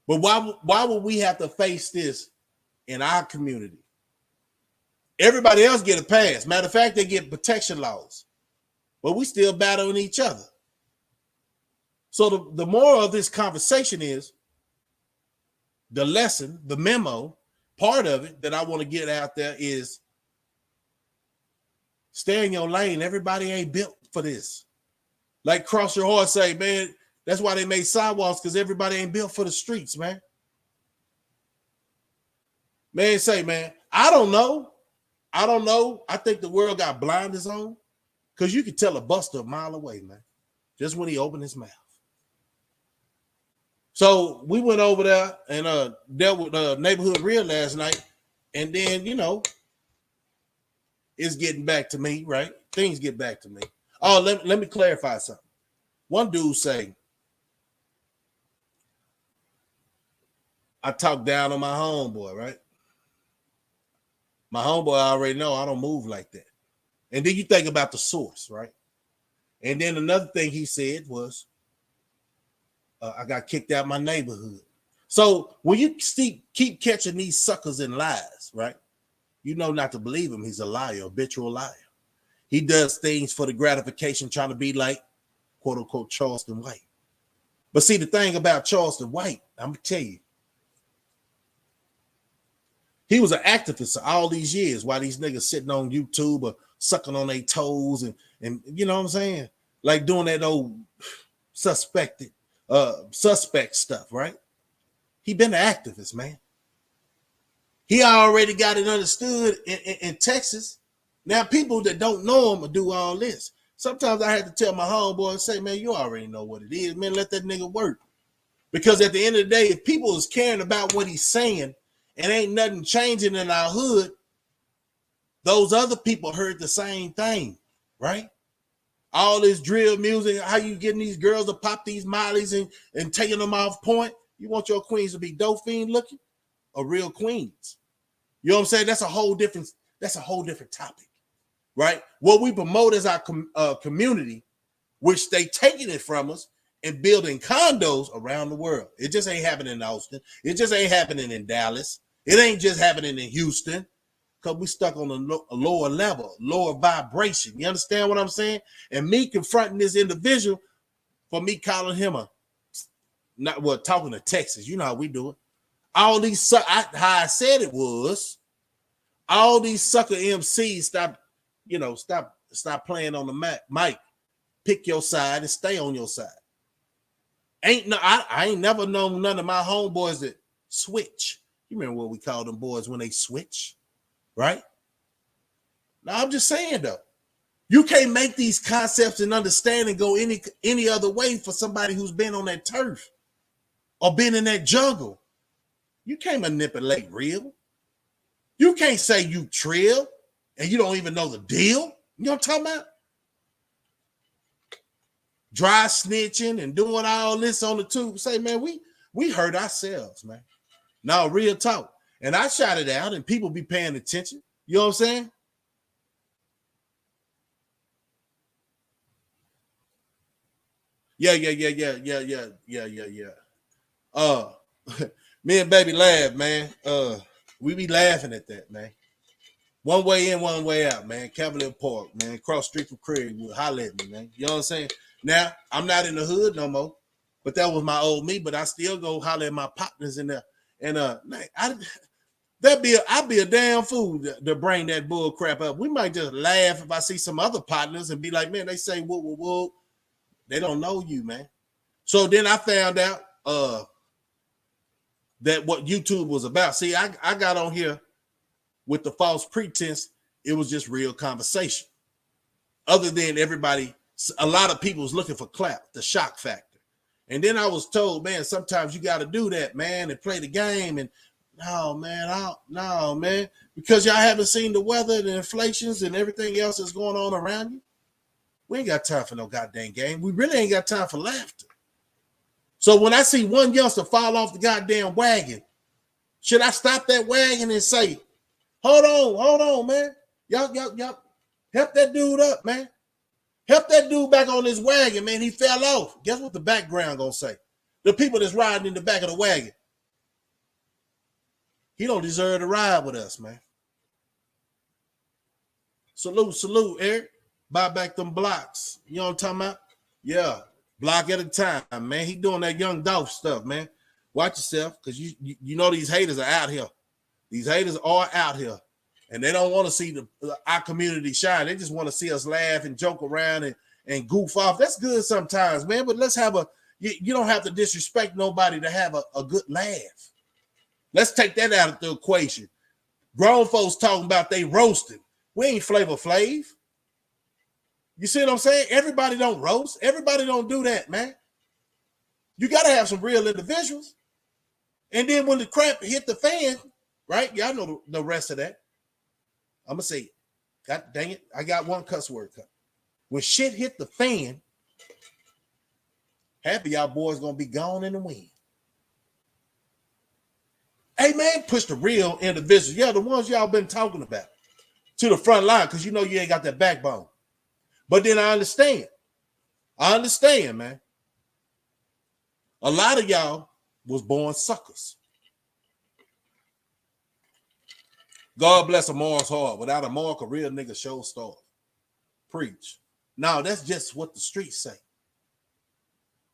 But why would we have to face this in our community? Everybody else get a pass. Matter of fact, they get protection laws. But we still battling each other. So the moral of this conversation is the lesson, the memo, part of it that I want to get out there is stay in your lane. Everybody ain't built for this. Like Cross Your Heart say, man, that's why they made sidewalks, because everybody ain't built for the streets, man. Man, say, man, I don't know. I think the world got blinders on, because you can tell a buster a mile away, man, just when he opened his mouth. So we went over there and dealt with Neighborhood Real last night, and then, you know, it's getting back to me, right? Things get back to me. Oh, let me clarify something. One dude say, I talk down on my homeboy, right? My homeboy already know I don't move like that. And then you think about the source, right? And then another thing he said was, I got kicked out of my neighborhood. So when you keep catching these suckers in lies, right? You know not to believe him. He's a liar, habitual liar. He does things for the gratification, trying to be like, quote unquote, Charleston White. But see, the thing about Charleston White, I'm going to tell you, he was an activist all these years while these niggas sitting on YouTube or sucking on their toes and you know what I'm saying? Like doing that old suspect stuff, right? He been an activist, man. He already got it understood in Texas. Now, people that don't know him will do all this. Sometimes I had to tell my homeboy and say, man, you already know what it is, man. Let that nigga work. Because at the end of the day, if people is caring about what he's saying and ain't nothing changing in our hood, those other people heard the same thing, right? All this drill music, how you getting these girls to pop these mollies and taking them off point. You want your queens to be dope fiend looking or real queens? You know what I'm saying? That's a whole different topic, right? What we promote as our community, which they taking it from us and building condos around the world. It just ain't happening in Austin. It just ain't happening in Dallas. It ain't just happening in Houston, because we stuck on a lower level, lower vibration. You understand what I'm saying? And me confronting this individual for me calling him talking to Texas. You know how we do it. All these, how I said it was, all these sucker MCs stop playing on the mic. Pick your side and stay on your side. I ain't never known none of my homeboys that switch. You remember what we called them boys when they switch, right? Now I'm just saying though, you can't make these concepts and understanding go any other way for somebody who's been on that turf or been in that jungle. You can't manipulate real. You can't say you trill and you don't even know the deal. You know what I'm talking about? Dry snitching and doing all this on the tube. Say, man, we hurt ourselves, man. No, real talk. And I shout it out and people be paying attention. You know what I'm saying? Yeah. Me and baby laugh, man. We be laughing at that, man. One way in, one way out, man. Cavalier Park, man. Cross street from Craig. Holler at me, man. You know what I'm saying? Now, I'm not in the hood no more, but that was my old me, but I still go holler at my partners in there. And I'd be a damn fool to bring that bull crap up. We might just laugh if I see some other partners and be like, man, they say whoop, whoop, whoop. They don't know you, man. So then I found out that what YouTube was about. See, I got on here with the false pretense. It was just real conversation. Other than everybody, a lot of people was looking for clap, the shock factor. And then I was told, man, sometimes you got to do that, man, and play the game. And no, man, because y'all haven't seen the weather, the inflations, and everything else that's going on around you. We ain't got time for no goddamn game. We really ain't got time for laughter. So when I see one youngster fall off the goddamn wagon, should I stop that wagon and say, hold on, man. Y'all, help that dude up, man. Help that dude back on his wagon, man. He fell off. Guess what the background gonna say? The people that's riding in the back of the wagon. He don't deserve to ride with us, man. Salute, Eric. Buy back them blocks. You know what I'm talking about? Yeah, block at a time, man. He doing that young Dolph stuff, man. Watch yourself, because you know these haters are out here. These haters are out here, and they don't want to see our community shine. They just want to see us laugh and joke around and goof off. That's good sometimes, man, but let's have you don't have to disrespect nobody to have a good laugh. Let's take that out of the equation. Grown folks talking about they roasting. We ain't Flavor Flav. You see what I'm saying? Everybody don't roast. Everybody don't do that, man. You got to have some real individuals. And then when the crap hit the fan, right? Y'all know the rest of that. I'm going to say it. God dang it. I got one cuss word cut. When shit hit the fan, half of y'all boys going to be gone in the wind. Hey, man, push the real individuals. Yeah, the ones y'all been talking about to the front line because you know you ain't got that backbone. But then I understand. Man. A lot of y'all was born suckers. God bless a Mars heart. Without a mark, a real nigga show star. Preach. No, that's just what the streets say.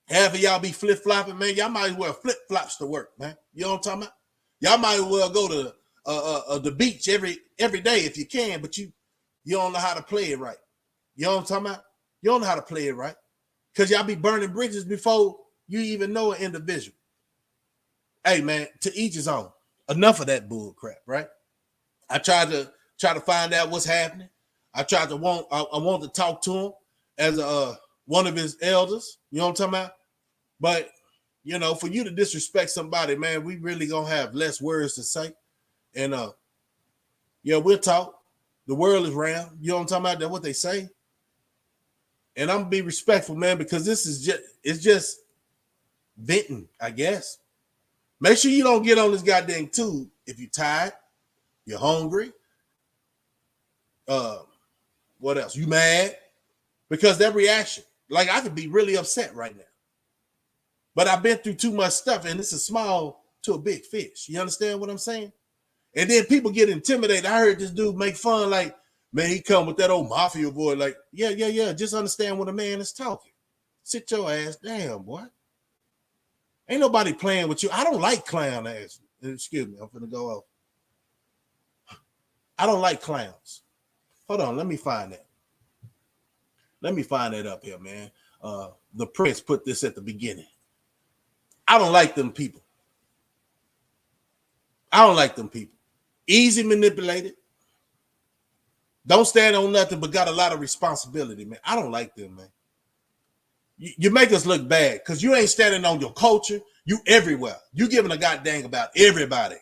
Half of y'all be flip-flopping, man. Y'all might as well flip-flops to work, man. You know what I'm talking about? Y'all might as well go to the beach every day if you can, but you don't know how to play it right. You know what I'm talking about? You don't know how to play it right. Because y'all be burning bridges before you even know an individual. Hey, man, to each his own. Enough of that bull crap, right? I tried to find out what's happening. I want to talk to him as one of his elders. You know what I'm talking about? But, you know, for you to disrespect somebody, man, we really going to have less words to say. And, yeah, we'll talk. The world is round. You know what I'm talking about? That's what they say. And I'm going to be respectful, man, because it's just venting, I guess. Make sure you don't get on this goddamn tube if you're tired, you're hungry. What else? You mad? Because that reaction, like I could be really upset right now. But I've been through too much stuff, and it's a small to a big fish. You understand what I'm saying? And then people get intimidated. I heard this dude make fun, like, man, he come with that old mafia boy. Like, yeah. Just understand when a man is talking. Sit your ass down, boy. Ain't nobody playing with you. I don't like clown ass. Excuse me, I'm finna go off. I don't like clowns. Hold on, let me find that. Let me find that up here, man. The Prince put this at the beginning. I don't like them people. Easy manipulated. Don't stand on nothing but got a lot of responsibility, man. I don't like them, man. You make us look bad because you ain't standing on your culture. You everywhere. You giving a goddamn about everybody.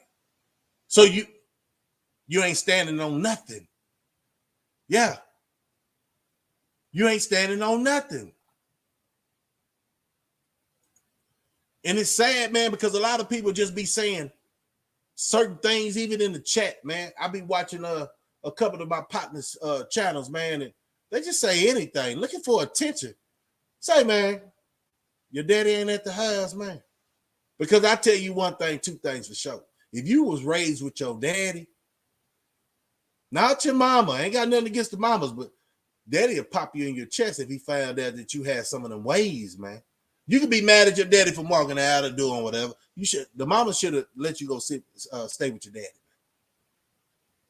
So you ain't standing on nothing. Yeah. You ain't standing on nothing. And it's sad, man, because a lot of people just be saying certain things, even in the chat, man. I be watching a couple of my partners' channels, man, and they just say anything, looking for attention. Say, man, your daddy ain't at the house, man. Because I tell you one thing, two things for sure. If you was raised with your daddy, not your mama, I ain't got nothing against the mamas, but daddy will pop you in your chest if he found out that you had some of them ways, man. You can be mad at your daddy for walking out or doing whatever. The mama should have let you go stay with your daddy.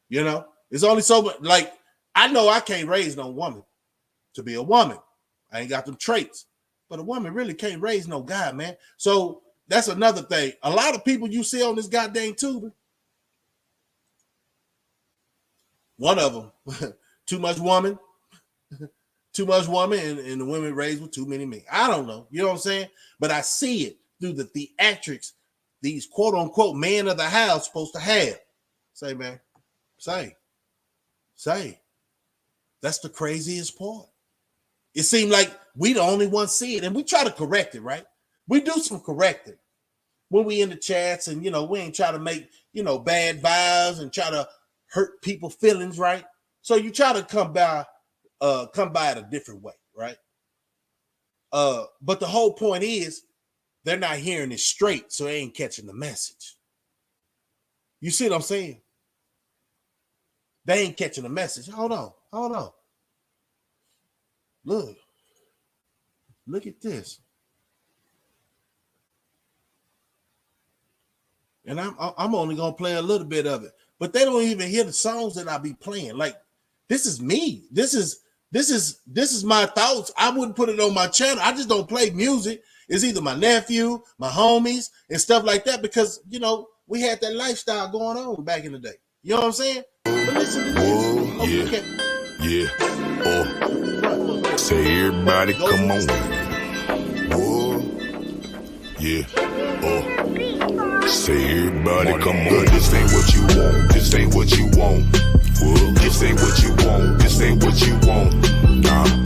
You know, it's only so much. Like, I know I can't raise no woman to be a woman. I ain't got them traits, but a woman really can't raise no guy, man. So that's another thing. A lot of people you see on this goddamn tube, one of them, too much woman, and the women raised with too many men. I don't know. You know what I'm saying? But I see it through the theatrics these quote unquote men of the house supposed to have. Say, man, say. That's the craziest part. It seemed like we the only ones see it, and we try to correct it, right? We do some correcting when we in the chats, and, you know, we ain't try to make, you know, bad vibes and try to hurt people's feelings, right? So you try to come by it a different way, right? But the whole point is they're not hearing it straight, so they ain't catching the message. You see what I'm saying? They ain't catching the message. Hold on. Look at this. and I'm only gonna play a little bit of it. But they don't even hear the songs that I be playing. Like, this is me. This is my thoughts. I wouldn't put it on my channel. I just don't play music. It's either my nephew, my homies, and stuff like that, because you know we had that lifestyle going on back in the day. You know what I'm saying? But listen to this. Yeah. Say everybody come on. Whoa. Yeah. Say everybody come on. This ain't what you want. This ain't what you want. Whoa. This ain't what you want. This ain't what you want.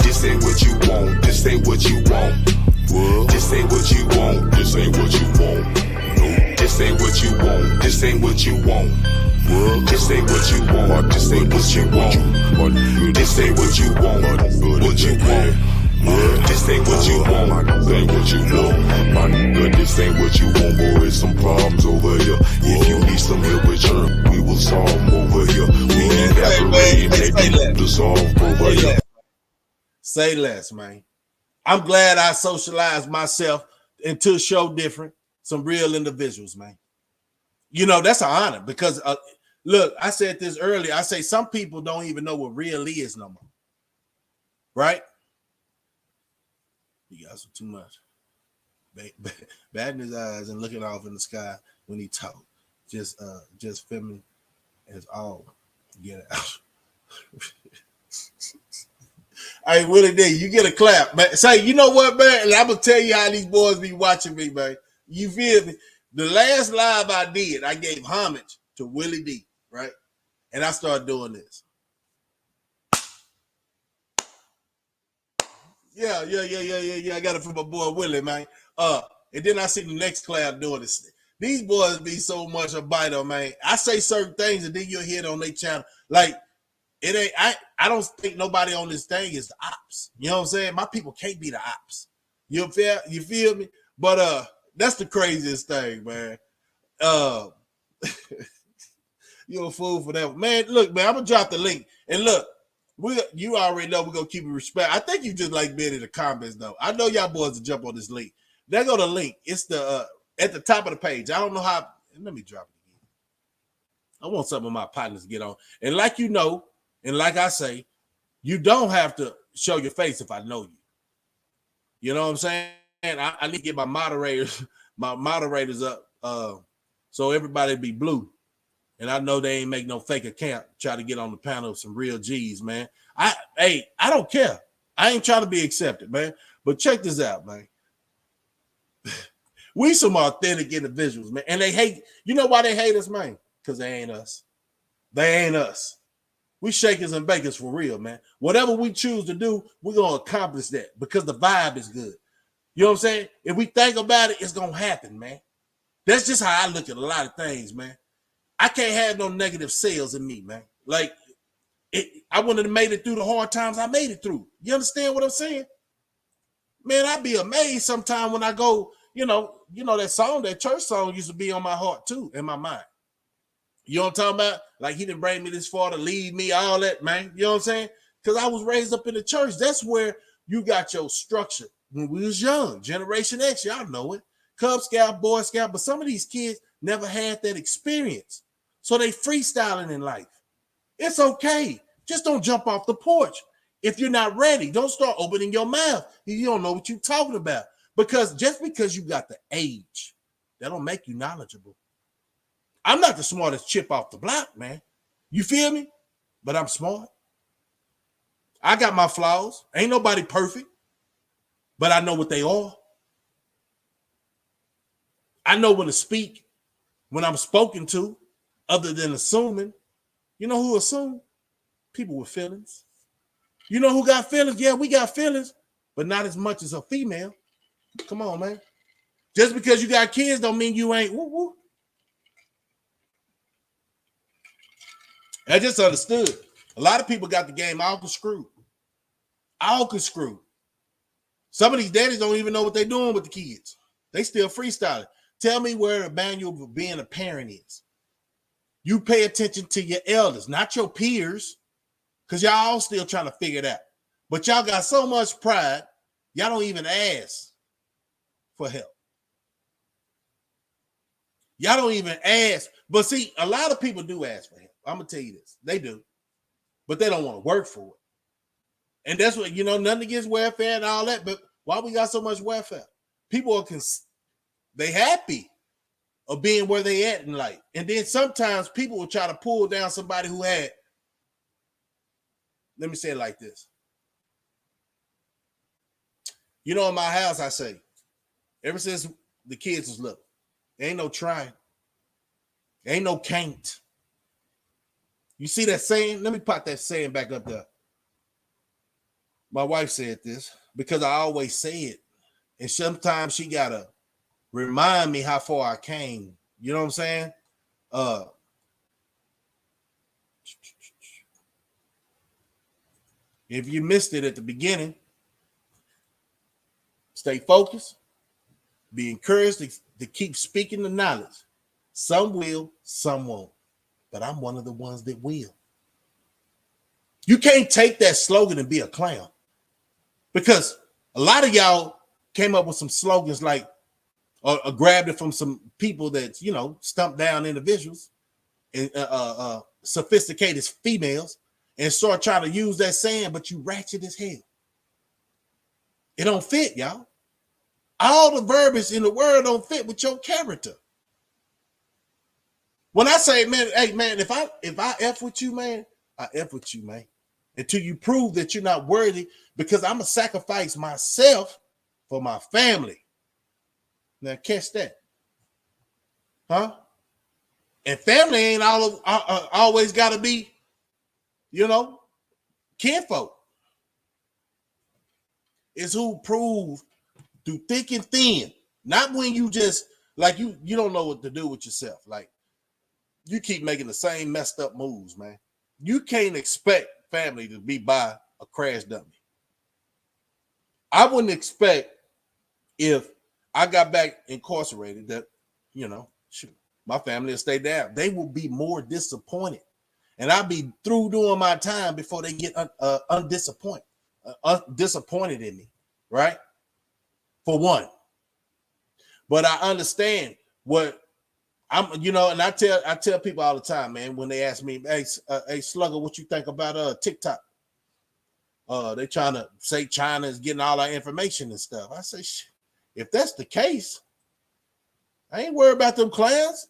This ain't what you want. This ain't what you want. Whoa. This ain't what you want. This ain't what you want. No. This ain't what you want. This ain't what you want. Whoa. This ain't what you want. This ain't what you want. This ain't what you want. What you want. This ain't what you want. This ain't what you want. My nigga, this ain't what you want, boy. It's some problems over here. If you need some help with your, we will solve them over here. We ain't got to rain that to solve over here. Say less, man. I'm glad I socialized myself into a show different, some real individuals, man. You know, that's an honor because, look, I said this earlier. I say some people don't even know what real is no more. Right? You got some too much. Bad in his eyes and looking off in the sky when he talk. Just feminine as all. Get it out. Hey, Willie D, you get a clap, man. Say, you know what, man? And I'm gonna tell you how these boys be watching me, man. You feel me? The last live I did, I gave homage to Willie D, right? And I started doing this. Yeah. I got it from my boy Willie, man. And then I see the next clap doing this. These boys be so much a biter, man. I say certain things and then you'll hear it on their channel. Like, it ain't, I don't think nobody on this thing is the ops. You know what I'm saying? My people can't be the ops. You feel me? But that's the craziest thing, man. You're a fool for that. Man, look, man, I'm gonna drop the link. And look, you already know we're gonna keep it respect. I think you just like being in the comments, though. I know y'all boys will jump on this link. There go the link. It's the at the top of the page. I don't know how. Let me drop it again. I want some of my partners to get on. And like you know, and like I say, you don't have to show your face if I know you. You know what I'm saying? I need to get my moderators up so everybody be blue. And I know they ain't make no fake account, try to get on the panel of some real G's, man. I don't care. I ain't trying to be accepted, man. But check this out, man. We some authentic individuals, man. And they hate, you know why they hate us, man? Because they ain't us. They ain't us. We shakers and bakers for real, man. Whatever we choose to do, we're going to accomplish that because the vibe is good. You know what I'm saying? If we think about it, it's going to happen, man. That's just how I look at a lot of things, man. I can't have no negative sales in me, man. Like, I wouldn't have made it through the hard times I made it through. You understand what I'm saying? Man, I'd be amazed sometime when I go, you know that song, that church song used to be on my heart too, in my mind. You know what I'm talking about? Like, he didn't bring me this far to leave me, all that, man. You know what I'm saying? Because I was raised up in the church. That's where you got your structure. When we was young, Generation X, y'all know it. Cub Scout, Boy Scout, but some of these kids never had that experience. So they freestyling in life. It's okay. Just don't jump off the porch. If you're not ready, don't start opening your mouth. You don't know what you're talking about. Because just because you got the age, that don't make you knowledgeable. I'm not the smartest chip off the block, man. You feel me? But I'm smart. I got my flaws. Ain't nobody perfect. But I know what they are. I know when to speak, when I'm spoken to, other than assuming. You know who assume? People with feelings. You know who got feelings? Yeah, we got feelings, but not as much as a female. Come on, man. Just because you got kids don't mean you ain't woo-woo. I just understood. A lot of people got the game all screwed. All screwed. Some of these daddies don't even know what they're doing with the kids. They still freestyling. Tell me where the manual for being a parent is. You pay attention to your elders, not your peers, because y'all all still trying to figure it out. But y'all got so much pride, y'all don't even ask for help. Y'all don't even ask. But see, a lot of people do ask for help. I'm gonna tell you this. They do, but they don't want to work for it. And that's what, you know, nothing against welfare and all that, but why we got so much welfare? People are they happy of being where they at in life. And then sometimes people will try to pull down somebody who had, let me say it like this. You know, in my house, I say, ever since the kids was little, ain't no trying. Ain't no can't. You see that saying? Let me pop that saying back up there. My wife said this because I always say it. And sometimes she got to remind me how far I came. You know what I'm saying? If you missed it at the beginning, stay focused. Be encouraged to keep speaking the knowledge. Some will, some won't. But I'm one of the ones that will. You can't take that slogan and be a clown. Because a lot of y'all came up with some slogans like, or grabbed it from some people that, you know, stumped down individuals and sophisticated females and start trying to use that saying, but you ratchet as hell. It don't fit, y'all. All the verbiage in the word don't fit with your character. When I say, man, hey, man, if I F with you, man, I F with you, man. Until you prove that you're not worthy, because I'm going to sacrifice myself for my family. Now, catch that. Huh? And family ain't always got to be, you know, kinfolk. It's who prove through thick and thin. Not when you just, like, you don't know what to do with yourself. Like, you keep making the same messed up moves, man. You can't expect family to be by a crash dummy. I wouldn't expect if I got back incarcerated that, you know, shoot, my family will stay down. They will be more disappointed. And I'll be through doing my time before they get disappointed in me, right? For one. But I understand what I'm, you know, and I tell people all the time, man, when they ask me, hey, Slugger, what you think about TikTok? They trying to say China is getting all our information and stuff. I say, if that's the case, I ain't worried about them clowns.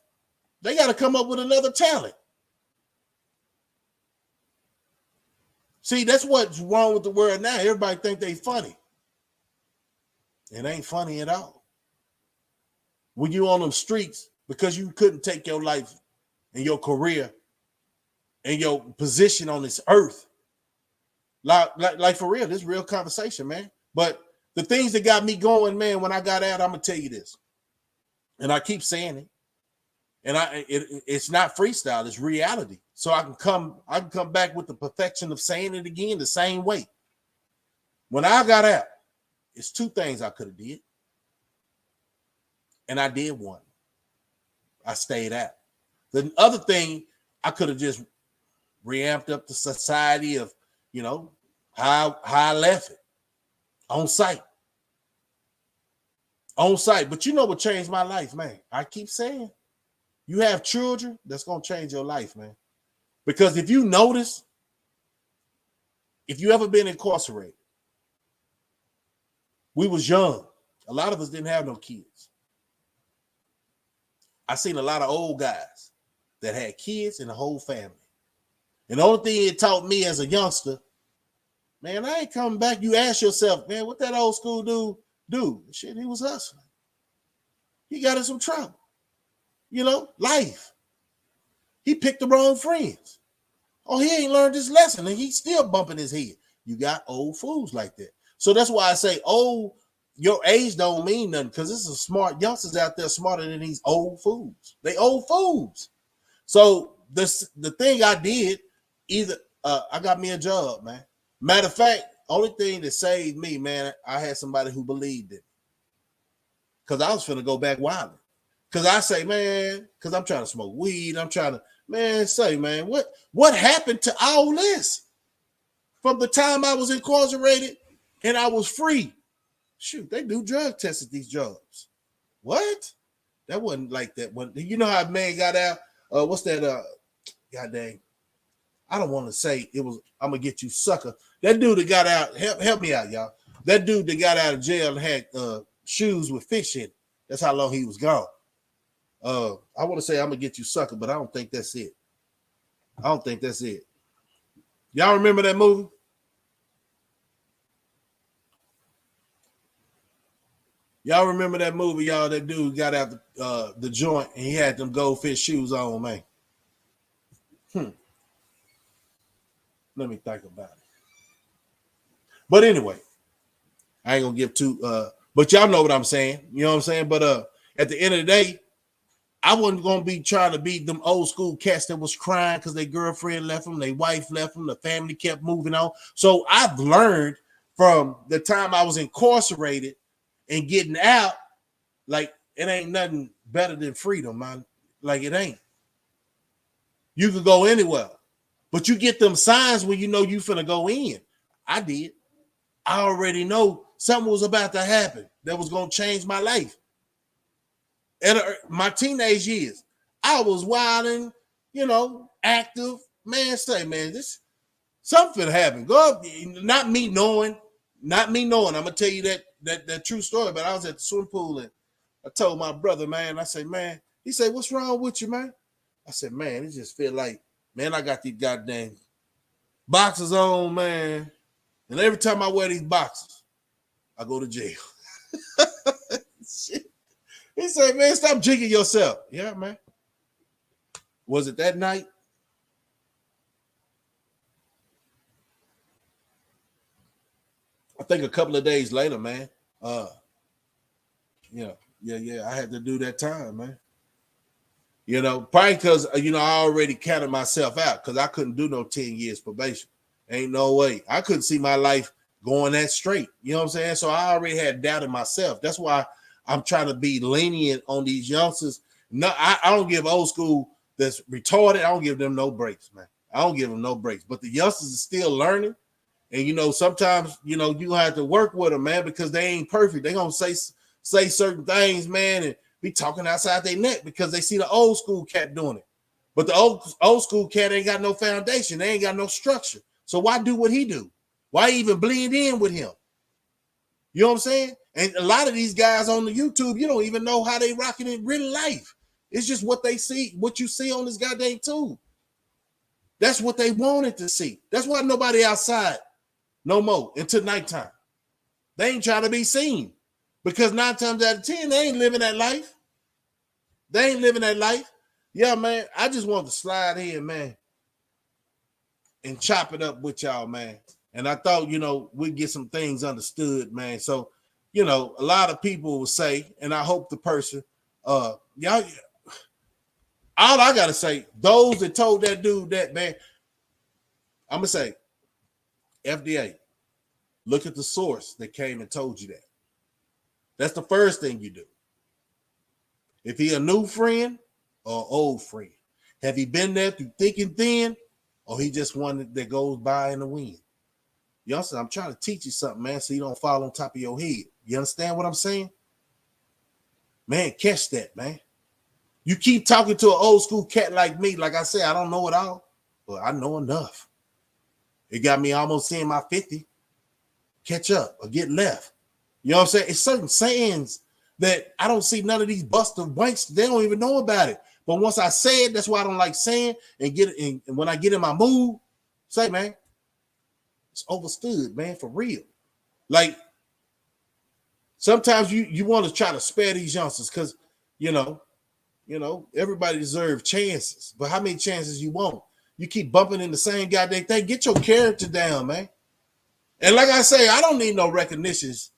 They got to come up with another talent. See, that's what's wrong with the world now. Everybody think they funny. It ain't funny at all. When you on them streets, because you couldn't take your life and your career and your position on this earth. Like for real, this real conversation, man. But the things that got me going, man, when I got out, I'm gonna tell you this. And I keep saying it. And it's not freestyle, it's reality. So I can come back with the perfection of saying it again the same way. When I got out, it's two things I could have did. And I did one. I stayed out. The other thing, I could have just reamped up the society of, you know, how I left it. On site. On site. But you know what changed my life, man? I keep saying, you have children, that's going to change your life, man. Because if you notice, if you ever been incarcerated, we was young. A lot of us didn't have no kids. I seen a lot of old guys that had kids and a whole family. And the only thing it taught me as a youngster, man, I ain't coming back. You ask yourself, man, what that old school dude do? Shit, he was hustling. He got in some trouble. You know, life. He picked the wrong friends. Oh, he ain't learned his lesson and he's still bumping his head. You got old fools like that. So that's why I say, your age don't mean nothing, because there's some smart youngsters out there smarter than these old fools. They old fools. So the thing I did, either I got me a job, man. Matter of fact, only thing that saved me, man, I had somebody who believed it. Because I was finna go back wilding. Because I say, man, because I'm trying to smoke weed. I'm trying to, man, what happened to all this? From the time I was incarcerated and I was free. Shoot, they do drug tests at these jobs. What? That wasn't like that. When you know how man got out? What's that? God dang. I don't want to say it was. I'm gonna get you, sucker. That dude that got out. Help me out, y'all. That dude that got out of jail and had shoes with fish in it. That's how long he was gone. I want to say I'm gonna get you, sucker, but I don't think that's it. I don't think that's it. Y'all remember that movie? Y'all remember that movie, y'all? That dude got out the joint and he had them goldfish shoes on, man. Let me think about it. But anyway, I ain't gonna give too. But y'all know what I'm saying. You know what I'm saying? But at the end of the day, I wasn't gonna be trying to be them old school cats that was crying because their girlfriend left them, their wife left them, the family kept moving on. So I've learned from the time I was incarcerated and getting out, like it ain't nothing better than freedom, man. Like it ain't. You could go anywhere, but you get them signs when you know you finna go in. I did. I already know something was about to happen that was gonna change my life. At my teenage years, I was wilding, active. Man, say, man, this something happened. Go up, not me knowing. I'm gonna tell you that true story. But I was at the swimming pool and I told my brother, man, I said, man, he said, what's wrong with you, man? I said, man, it just feel like, man, I got these goddamn boxers on, man. And every time I wear these boxers, I go to jail. Shit. He said, man, stop jigging yourself. Yeah, man. Was it that night? I think a couple of days later, man. Yeah. I had to do that time, man. Probably because, I already counted myself out because I couldn't do no 10 years probation. Ain't no way. I couldn't see my life going that straight. You know what I'm saying? So I already had doubt in myself. That's why I'm trying to be lenient on these youngsters. No, I don't give old school that's retarded. I don't give them no breaks, man. I don't give them no breaks. But the youngsters are still learning. And, sometimes, you have to work with them, man, because they ain't perfect. They're going to say certain things, man, and be talking outside their neck because they see the old school cat doing it. But the old school cat ain't got no foundation. They ain't got no structure. So why do what he do? Why even blend in with him? You know what I'm saying? And a lot of these guys on the YouTube, you don't even know how they rocking in real life. It's just what they see, what you see on this goddamn tube. That's what they wanted to see. That's why nobody outside no more until nighttime. They ain't trying to be seen because 9 times out of 10, they ain't living that life. They ain't living that life. Yeah, man, I just want to slide in, man, and chop it up with y'all, man. And I thought, we'd get some things understood, man. So, a lot of people will say, and I hope the person, y'all, all I got to say, those that told that dude that, man, I'm going to say, FDA, look at the source that came and told you that. That's the first thing you do. If he a new friend or old friend, have he been there through thick and thin, or he just one that goes by in the wind? Y'all said, I'm trying to teach you something, man, so you don't fall on top of your head. You understand what I'm saying? Man, catch that, man. You keep talking to an old school cat like me. Like I said, I don't know it all, but I know enough. It got me almost seeing my 50. Catch up or get left. You know what I'm saying? It's certain sayings that I don't see none of these buster wanks. They don't even know about it. But once I say it, that's why I don't like saying and get it. And when I get in my mood, say, man, it's overstood, man, for real. Like sometimes you want to try to spare these youngsters because, everybody deserves chances. But how many chances you want? You keep bumping in the same goddamn thing. Get your character down, man. And like I say, I don't need no recognitions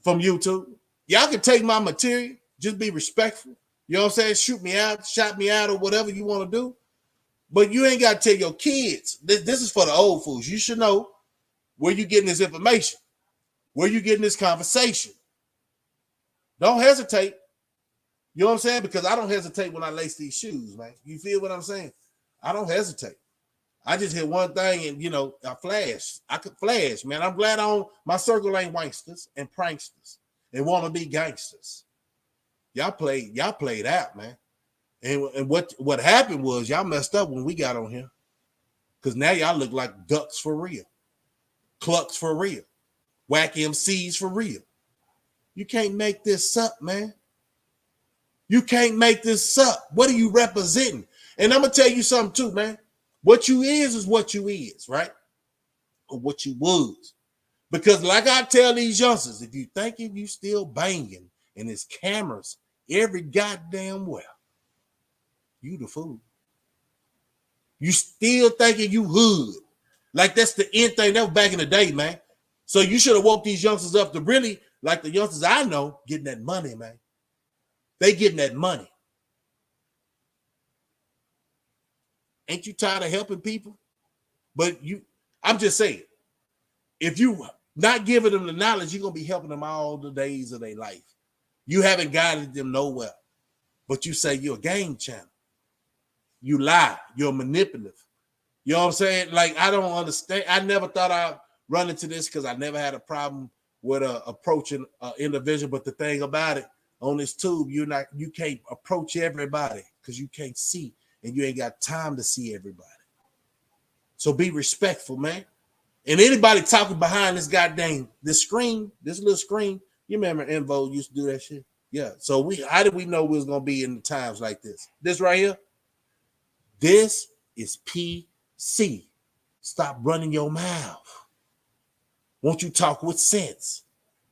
from YouTube. Y'all can take my material, just be respectful. You know what I'm saying? Shoot me out, or whatever you want to do. But you ain't got to tell your kids. This is for the old fools. You should know where you getting this information, where you getting this conversation. Don't hesitate. You know what I'm saying? Because I don't hesitate when I lace these shoes, man. You feel what I'm saying? I don't hesitate. I just hit one thing and, I flash. I could flash, man. I'm glad my circle ain't wanksters and pranksters and want to be gangsters. Y'all played out, man. And what happened was y'all messed up when we got on here. Because now y'all look like ducks for real. Clucks for real. Whack MCs for real. You can't make this up, man. You can't make this up. What are you representing? And I'm going to tell you something too, man. What you is what you is, right? Or what you was. Because like I tell these youngsters, if you thinking you still banging and it's cameras every goddamn well, you the fool. You still thinking you hood. Like that's the end thing. That was back in the day, man. So you should have woke these youngsters up to really, like the youngsters I know, getting that money, man. They getting that money. Ain't you tired of helping people? But I'm just saying, if you not giving them the knowledge, you're going to be helping them all the days of their life. You haven't guided them nowhere. But you say you're a game channel. You lie. You're manipulative. You know what I'm saying? Like, I don't understand. I never thought I'd run into this because I never had a problem with approaching an individual. But the thing about it, on this tube, you can't approach everybody because you can't see and you ain't got time to see everybody. So be respectful, man. And anybody talking behind this screen, this little screen, you remember Envo used to do that shit? Yeah. So how did we know we was gonna be in times like this? This right here, this is PC. Stop running your mouth. Won't you talk with sense?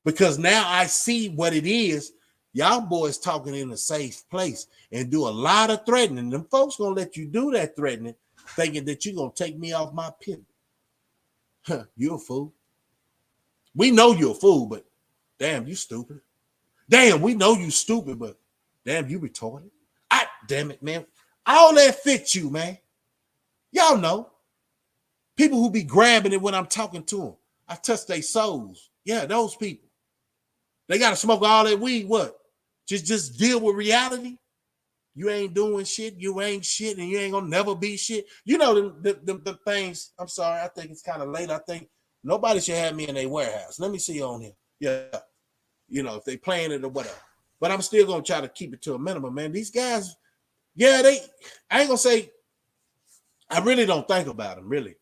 Because now I see what it is. Y'all boys talking in a safe place and do a lot of threatening. Them folks gonna let you do that threatening, thinking that you're gonna take me off my pivot. Huh, you're a fool. We know you're a fool, but damn, you stupid. Damn, we know you stupid, but damn, you retarded. Damn it, man. All that fits you, man. Y'all know. People who be grabbing it when I'm talking to them. I touch their souls. Yeah, those people. They got to smoke all that weed. What? Just deal with reality? You ain't doing shit. You ain't shit, and you ain't going to never be shit. You know the things. I'm sorry. I think it's kind of late. I think nobody should have me in their warehouse. Let me see you on here. Yeah. You know, if they playing it or whatever. But I'm still going to try to keep it to a minimum, man. These guys, yeah, I ain't going to say, I really don't think about them, really.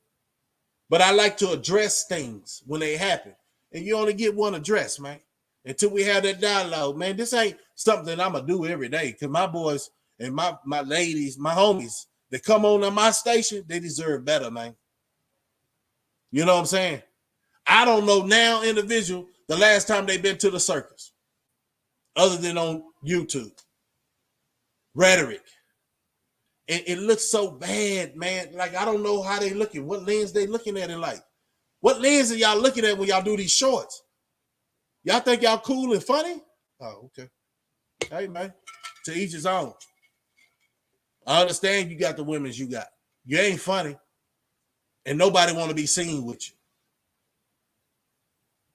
But I like to address things when they happen. And you only get one address, man. Until we have that dialogue, man. This ain't something I'm going to do every day. Because my boys and my ladies, my homies that come on my station, they deserve better, man. You know what I'm saying? I don't know now, individual, the last time they've been to the circus. Other than on YouTube. Rhetoric. And it looks so bad, man. Like, I don't know how they looking. What lens they looking at in life? What lens are y'all looking at when y'all do these shorts? Y'all think y'all cool and funny? Oh, okay. Hey, man. To each his own. I understand you got the women's you got. You ain't funny. And nobody want to be seen with you.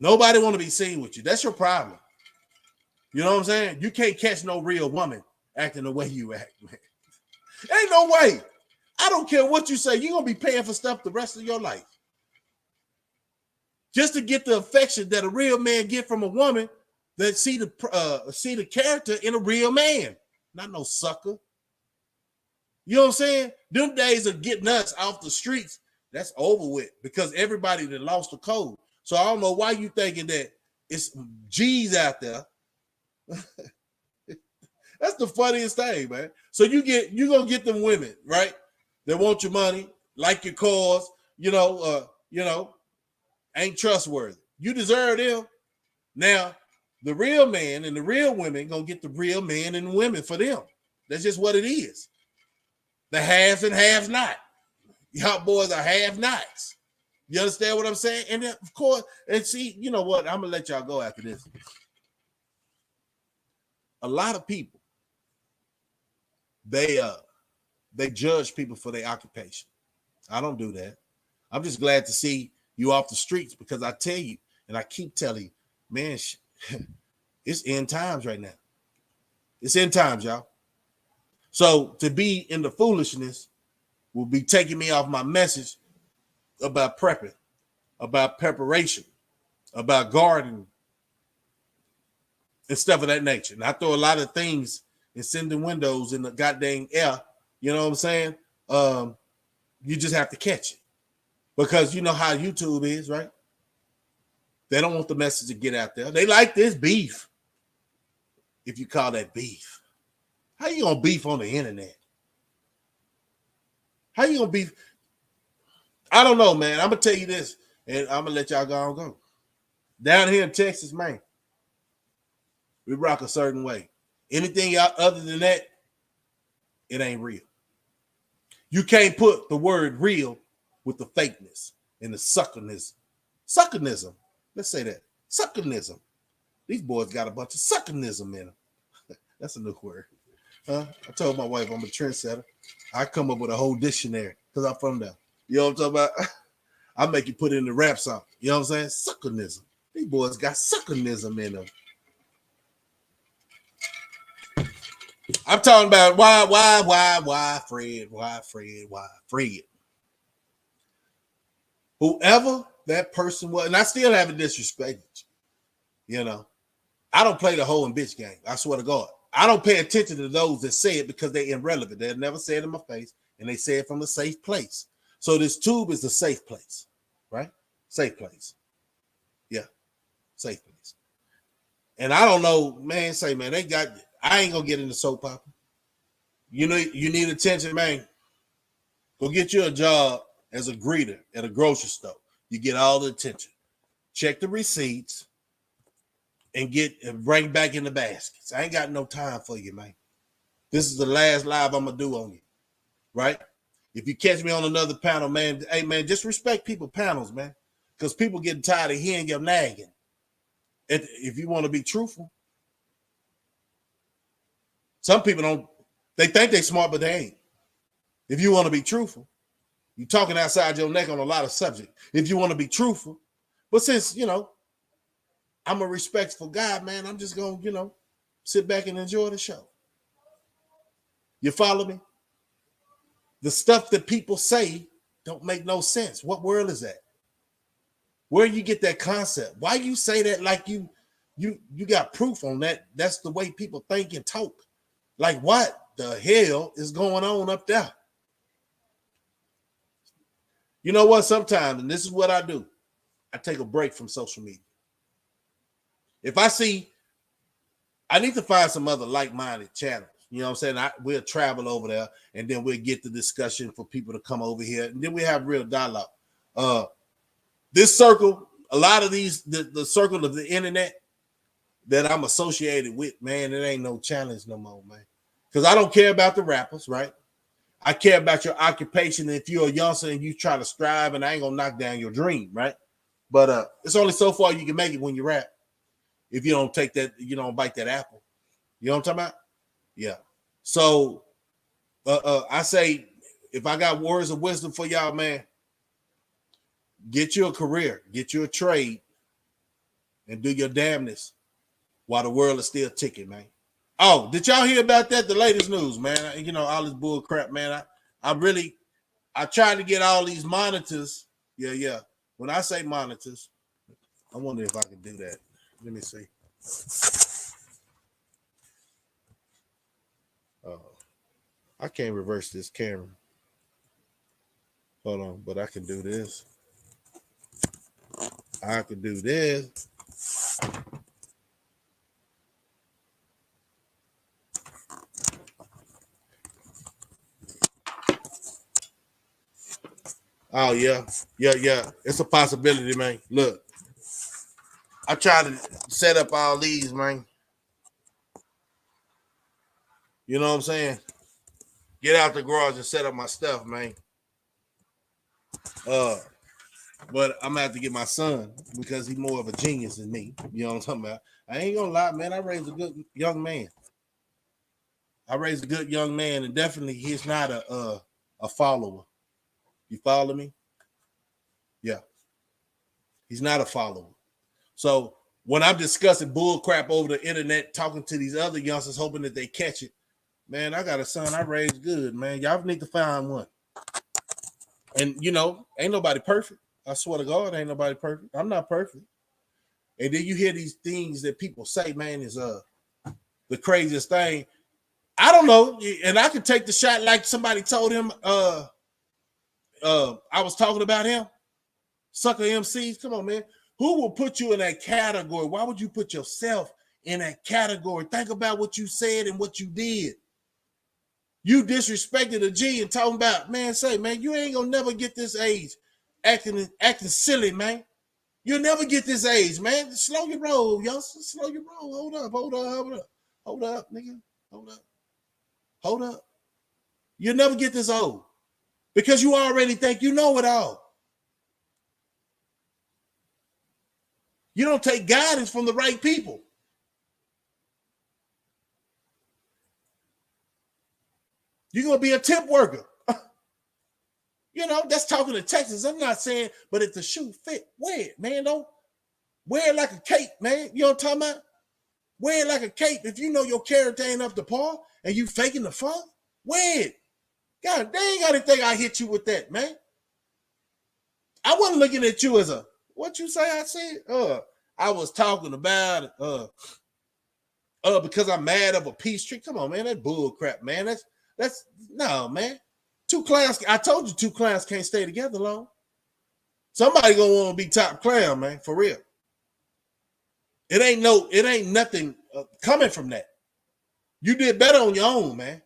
Nobody want to be seen with you. That's your problem. You know what I'm saying? You can't catch no real woman acting the way you act, man. Ain't no way. I don't care what you say. You're going to be paying for stuff the rest of your life. Just to get the affection that a real man get from a woman that see the character in a real man. Not no sucker. You know what I'm saying? Them days of getting us off the streets, that's over with because everybody that lost the code. So I don't know why you thinking that it's G's out there. That's the funniest thing, man. So you're gonna get them women, right? That want your money, like your cause, ain't trustworthy. You deserve them. Now, the real man and the real women gonna get the real men and women for them. That's just what it is. The haves and haves not. Y'all boys are have-nots. You understand what I'm saying? And then, of course, and see, you know what? I'm gonna let y'all go after this. A lot of people, they judge people for their occupation. I don't do that. I'm just glad to see you off the streets because I tell you, and I keep telling you, man, it's end times right now. It's end times, y'all. So to be in the foolishness will be taking me off my message about prepping, about preparation, about gardening, and stuff of that nature. And I throw a lot of things and send the windows in the goddamn air. You know what I'm saying? You just have to catch it. Because you know how YouTube is, right? They don't want the message to get out there. They like this beef. If you call that beef. How you gonna beef on the internet? How you gonna beef? I don't know, man. I'm gonna tell you this, and I'm gonna let y'all go. Down here in Texas, man, we rock a certain way. Anything other than that, it ain't real. You can't put the word real with the fakeness and the suckernism. Suckernism. Let's say that. Suckernism. These boys got a bunch of suckernism in them. That's a new word. I told my wife I'm a trendsetter. I come up with a whole dictionary because I'm from there. You know what I'm talking about? I make you put it in the rap song. You know what I'm saying? Suckernism. These boys got suckernism in them. I'm talking about why, Fred? Whoever that person was, and I still haven't disrespected you. You know, I don't play the hoe and bitch game. I swear to God. I don't pay attention to those that say it because they're irrelevant. They'll never say it in my face, and they say it from a safe place. So this tube is a safe place, right? Safe place. Yeah, safe place. And I don't know, man, I ain't gonna get into soap opera. You know, you need attention, man. Go get you a job as a greeter at a grocery store. You get all the attention. Check the receipts and bring back in the baskets. I ain't got no time for you, man. This is the last live I'm gonna do on you, right? If you catch me on another panel, man, hey, man, just respect people panels, man, because people getting tired of hearing your nagging. If you want to be truthful, some people don't. They think they smart, but they ain't. If you want to be truthful, you're talking outside your neck on a lot of subjects. If you want to be truthful, but since, you know, I'm a respectful guy, man, I'm just going to, you know, sit back and enjoy the show. You follow me? The stuff that people say don't make no sense. What world is that? Where you get that concept? Why you say that like you got proof on that? That's the way people think and talk. Like what the hell is going on up there? You know what? Sometimes, and this is what I do, I take a break from social media. If I see, I need to find some other like-minded channels. You know what I'm saying? We'll travel over there, and then we'll get the discussion for people to come over here, and then we have real dialogue. This circle, a lot of these, the circle of the internet that I'm associated with, man, it ain't no challenge no more, man. Because I don't care about the rappers, right? I care about your occupation. If you're a youngster and you try to strive, and I ain't gonna knock down your dream, right? But it's only so far you can make it when you rap. If you don't take that, you don't bite that apple. You know what I'm talking about? Yeah. So I say, if I got words of wisdom for y'all, man, get you a career, get you a trade, and do your damnness while the world is still ticking, man. Oh, did y'all hear about that? The latest news, man. You know, all this bull crap, man. I tried to get all these monitors. Yeah. When I say monitors, I wonder if I can do that. Let me see. I can't reverse this camera. Hold on, but I can do this. I can do this. Oh, yeah. It's a possibility, man. Look, I tried to set up all these, man. You know what I'm saying? Get out the garage and set up my stuff, man. But I'm gonna have to get my son because he's more of a genius than me. You know what I'm talking about? I ain't gonna lie, man. I raised a good young man. And definitely he's not a follower. You follow me? Yeah. He's not a follower. So when I'm discussing bull crap over the internet, talking to these other youngsters, hoping that they catch it, man, I got a son I raised good, man. Y'all need to find one. And, you know, ain't nobody perfect. I swear to God, ain't nobody perfect. I'm not perfect. And then you hear these things that people say, man, is the craziest thing. I don't know, and I could take the shot like somebody told him. I was talking about him, sucker MCs. Come on, man. Who will put you in that category? Why would you put yourself in that category? Think about what you said and what you did. You disrespected a G and talking about, man, say, man, you ain't gonna never get this age acting silly, man. You'll never get this age, man. Slow your roll, yo. Slow your roll. Hold up, nigga. Hold up. You'll never get this old because you already think you know it all. You don't take guidance from the right people. You're going to be a temp worker. You know, that's talking to Texas. I'm not saying, but if the shoe fit, wear it, man. Don't wear it like a cape, man. You know what I'm talking about? Wear it like a cape. If you know your character ain't up to par and you faking the funk, wear it. God, they ain't got to think I hit you with that, man. I wasn't looking at you as a, what you say I said? I was talking about because I'm mad of a peace tree. Come on, man. That bull crap, man. That's no, man. Two clowns. I told you two clowns can't stay together long. Somebody gonna want to be top clown, man, for real. It ain't nothing coming from that. You did better on your own, man.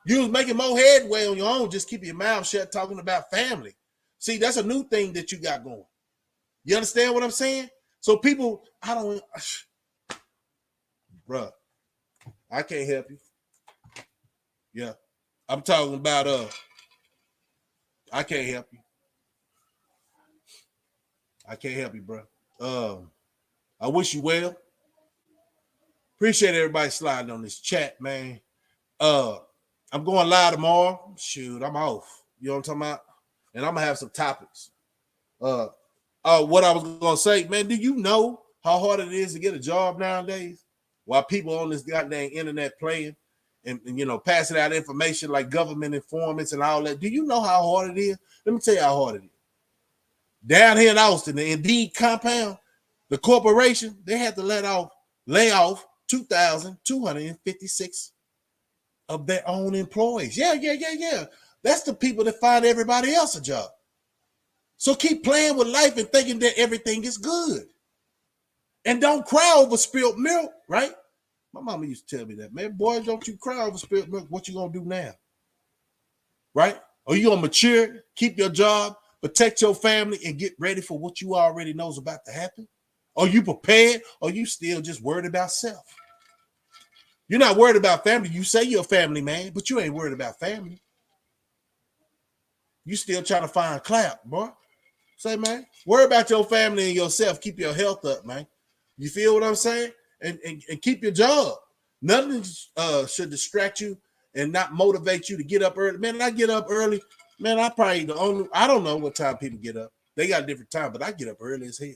You was making more headway on your own. Just keep your mouth shut talking about family. See, that's a new thing that you got going. You understand what I'm saying? So people, bruh, I can't help you. Yeah. I'm talking about I can't help you. I can't help you, bro. I wish you well. Appreciate everybody sliding on this chat, man. I'm going live tomorrow. Shoot, I'm off. You know what I'm talking about? And I'm gonna have some topics. What I was gonna say, man, do you know how hard it is to get a job nowadays? While people on this goddamn internet playing and you know, passing out information like government informants and all that. Do you know how hard it is? Let me tell you how hard it is. Down here in Austin, the Indeed compound, the corporation, they had to lay off 2,256 of their own employees. Yeah. That's the people that find everybody else a job. So keep playing with life and thinking that everything is good. And don't cry over spilled milk, right? My mama used to tell me that, man, boy, don't you cry over spilled milk. What you gonna do now? Right? Or you gonna mature, keep your job, protect your family, and get ready for what you already know is about to happen? Are you prepared, or you still just worried about self? You're not worried about family. You say you're a family man, but you ain't worried about family. You still trying to find clout, boy. Say, man, worry about your family and yourself. Keep your health up, man. You feel what I'm saying? And keep your job. Nothing should distract you and not motivate you to get up early. Man, I get up early. Man, I don't know what time people get up. They got a different time, but I get up early as hell.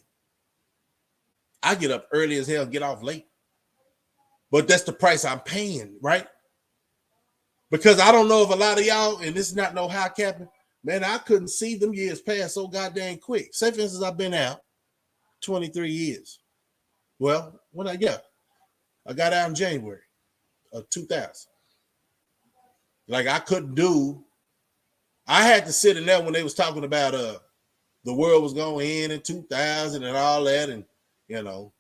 I get up early as hell and get off late. But that's the price I'm paying, right? Because I don't know if a lot of y'all, and this is not no high capping, man, I couldn't see them years pass so goddamn quick. Say, for instance, I've been out 23 years. Well, I got out in January of 2000. Like, I had to sit in there when they was talking about the world was going to end in 2000 and all that, and you know,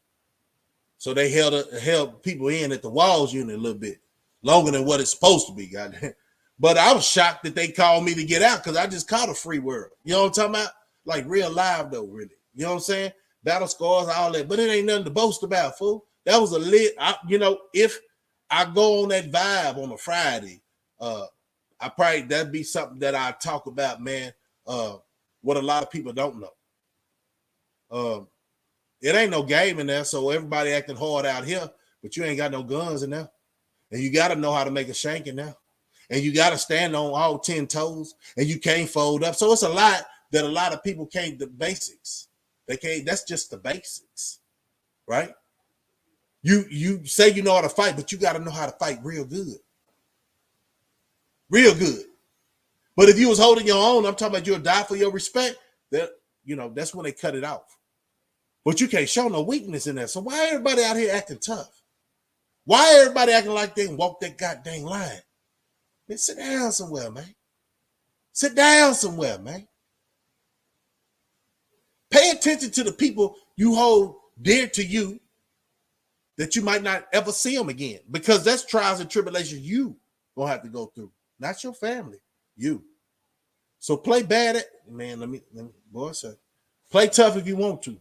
so they held people in at the Walls unit a little bit longer than what it's supposed to be, goddamn. But I was shocked that they called me to get out because I just caught a free world. You know what I'm talking about? Like real live though, really. You know what I'm saying? Battle scars, all that. But it ain't nothing to boast about, fool. That was a lit. If I go on that vibe on a Friday, that'd be something that I talk about, man. What a lot of people don't know. It ain't no game in there, so everybody acting hard out here, but you ain't got no guns in there. And you got to know how to make a shank in there. And you got to stand on all 10 toes, and you can't fold up. So it's a lot that a lot of people can't, the basics. They can't, that's just the basics, right? You say you know how to fight, but you got to know how to fight real good. Real good. But if you was holding your own, I'm talking about you'll die for your respect, that's when they cut it off. But you can't show no weakness in there. So why everybody out here acting tough? Why everybody acting like they can walk that goddamn line? Man, sit down somewhere, man. Sit down somewhere, man. Pay attention to the people you hold dear to you that you might not ever see them again, because that's trials and tribulations you gonna have to go through, not your family, you. So play bad at, man, let me boy, say, play tough if you want to.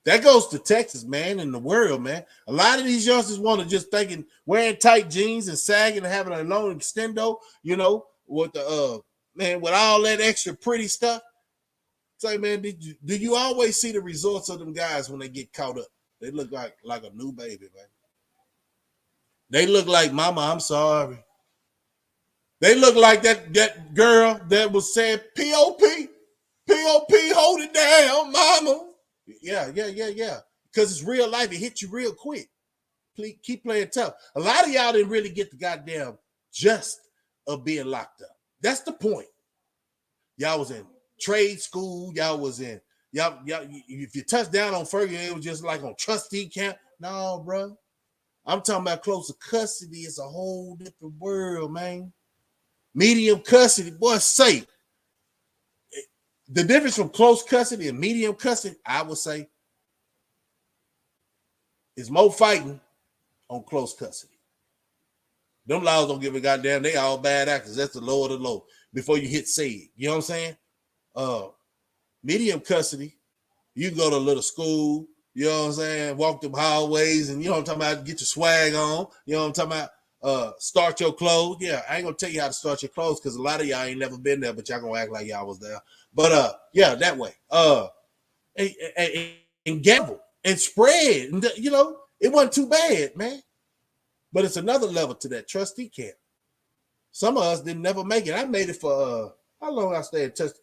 That goes to Texas, man, and the world, man. A lot of these youngsters want to just thinking wearing tight jeans and sagging and having a long extendo, you know, with the man, with all that extra pretty stuff. Say, man, do you always see the results of them guys when they get caught up? They look like a new baby, man. They look like, mama, I'm sorry. They look like that girl that was saying, P.O.P., hold it down, mama. Yeah. Because it's real life. It hits you real quick. Please keep playing tough. A lot of y'all didn't really get the goddamn gist of being locked up. That's the point. Y'all was in trade school. Y'all was in, y'all if you touched down on Ferguson, it was just like on trustee camp. No, bro. I'm talking about close custody. It's a whole different world, man. Medium custody, boy, say. The difference from close custody and medium custody, I would say, is more fighting on close custody. Them laws don't give a goddamn. They all bad actors. That's the low of the low. Before you hit SAID. You know what I'm saying? Medium custody, you can go to a little school, you know what I'm saying? Walk them hallways, and you know what I'm talking about, get your swag on. You know what I'm talking about? Start your clothes. Yeah, I ain't gonna tell you how to start your clothes because a lot of y'all ain't never been there, but y'all gonna act like y'all was there. But yeah, that way. And gamble and spread. And, you know, it wasn't too bad, man. But it's another level to that trustee camp. Some of us didn't never make it. I made it for how long I stayed at trustee.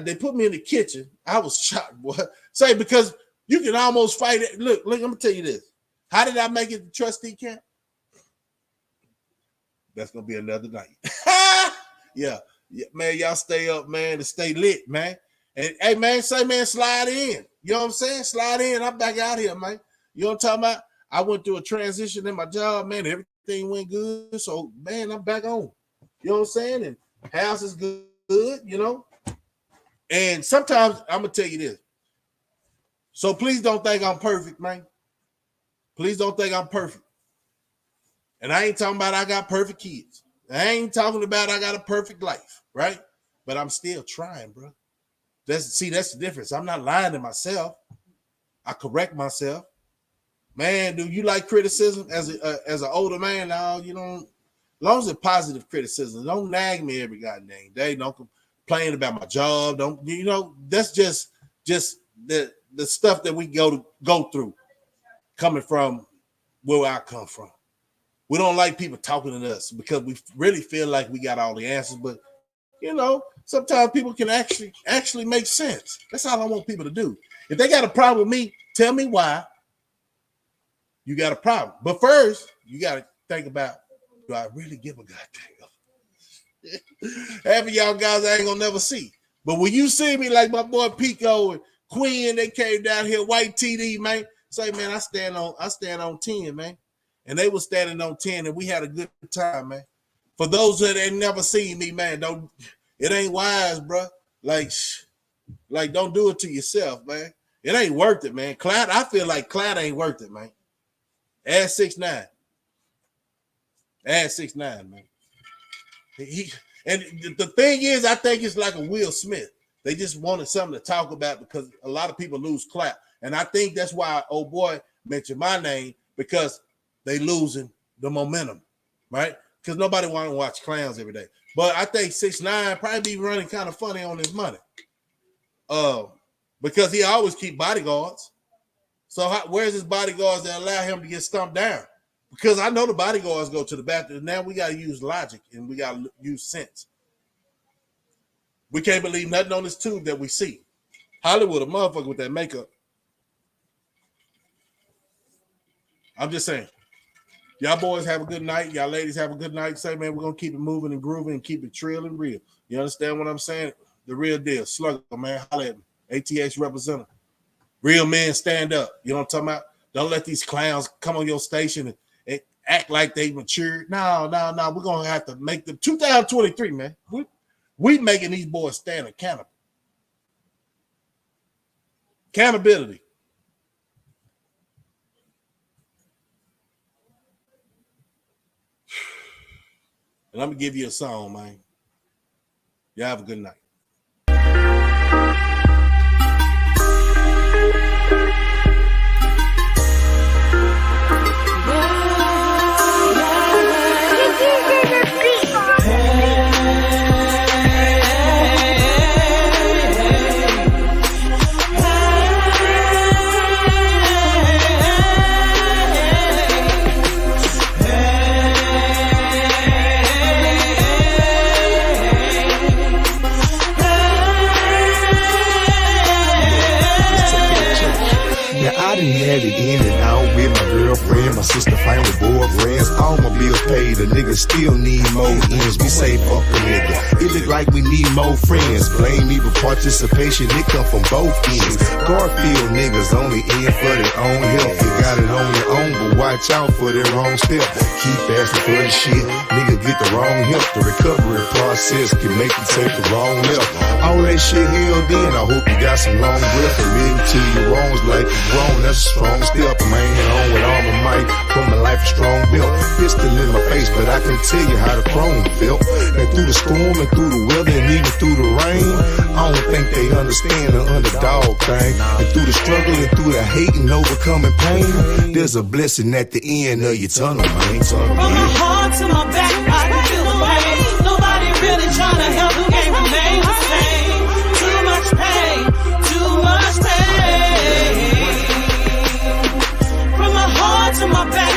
They put me in the kitchen. I was shocked, boy. Say, because you can almost fight it. Look, let me tell you this. How did I make it to trustee camp? That's gonna be another night. Yeah, man, y'all stay up, man, to stay lit, man. And hey, man, say, man, slide in. You know what I'm saying? Slide in. I'm back out here, man. You know what I'm talking about? I went through a transition in my job, man. Everything went good. So, man, I'm back on. You know what I'm saying? And house is good, you know. And sometimes I'm gonna tell you this. So please don't think I'm perfect, man. Please don't think I'm perfect. And I ain't talking about I got perfect kids. I ain't talking about I got a perfect life, right? But I'm still trying, bro. That's the difference. I'm not lying to myself. I correct myself. Man, do you like criticism as an older man? No, you don't. As long as it's positive criticism, don't nag me every goddamn day. Don't complain about my job. Don't, you know, that's just the stuff that we go through coming from where I come from. We don't like people talking to us because we really feel like we got all the answers, but you know, sometimes people can actually make sense. That's all I want people to do. If they got a problem with me, tell me why you got a problem. But first, you got to think about, do I really give a goddamn? Half of y'all guys I ain't gonna never see. But when you see me like my boy Pico and Queen, they came down here, white TD, man. Say, man, I stand on 10, man. And they were standing on 10, and we had a good time, man. For those that ain't never seen me, man, it ain't wise, bro. Like, don't do it to yourself, man. It ain't worth it, man. Cloud, I feel like Cloud ain't worth it, man. Add 6'9". Add 6'9", man. And the thing is, I think it's like a Will Smith. They just wanted something to talk about because a lot of people lose Cloud. And I think that's why old boy mentioned my name, because they losing the momentum, right? Because nobody want to watch clowns every day. But I think 6'9" probably be running kind of funny on his money. Because he always keep bodyguards. So where's his bodyguards that allow him to get stumped down? Because I know the bodyguards go to the bathroom. Now we got to use logic and we got to use sense. We can't believe nothing on this tube that we see. Hollywood, a motherfucker with that makeup. I'm just saying. Y'all boys have a good night. Y'all ladies have a good night. Say, man, we're going to keep it moving and grooving and keep it trill and real. You understand what I'm saying? The real deal. Slugger, man. Holla at me. ATX representative. Real men stand up. You know what I'm talking about? Don't let these clowns come on your station and act like they matured. No. We're gonna have to make them 2023, man. We making these boys stand accountable. Accountability. And I'm gonna give you a song, man. Y'all have a good night. Had it in and out with my girlfriend, my sister fighting with boyfriends. All my bills paid, a nigga still need more ends. We say fuck a nigga, it look like we need more friends. Blame me for participation, it come from both ends. Garfield niggas only in for their own health. You got it on your own, but watch out for their wrong step. Keep asking for the shit, nigga get the wrong help. The recovery process can make you take the wrong left. All that shit held in, I hope you got some long breath. Admitting to your wrongs like you wrong, that's a strong step. I'm hanging on with all my might, put my life a strong belt. Pistol in my face, but I can tell you how the chrome felt. And through the storm and through the weather and even through the rain, I don't think they understand the underdog thing. And through the struggle and through the hate and overcoming pain, there's a blessing at the end of your tunnel, man. From my heart to my back, I can feel the pain. Nobody really trying to help, the game remain the same. Too much pain, too much pain. From my heart to my back,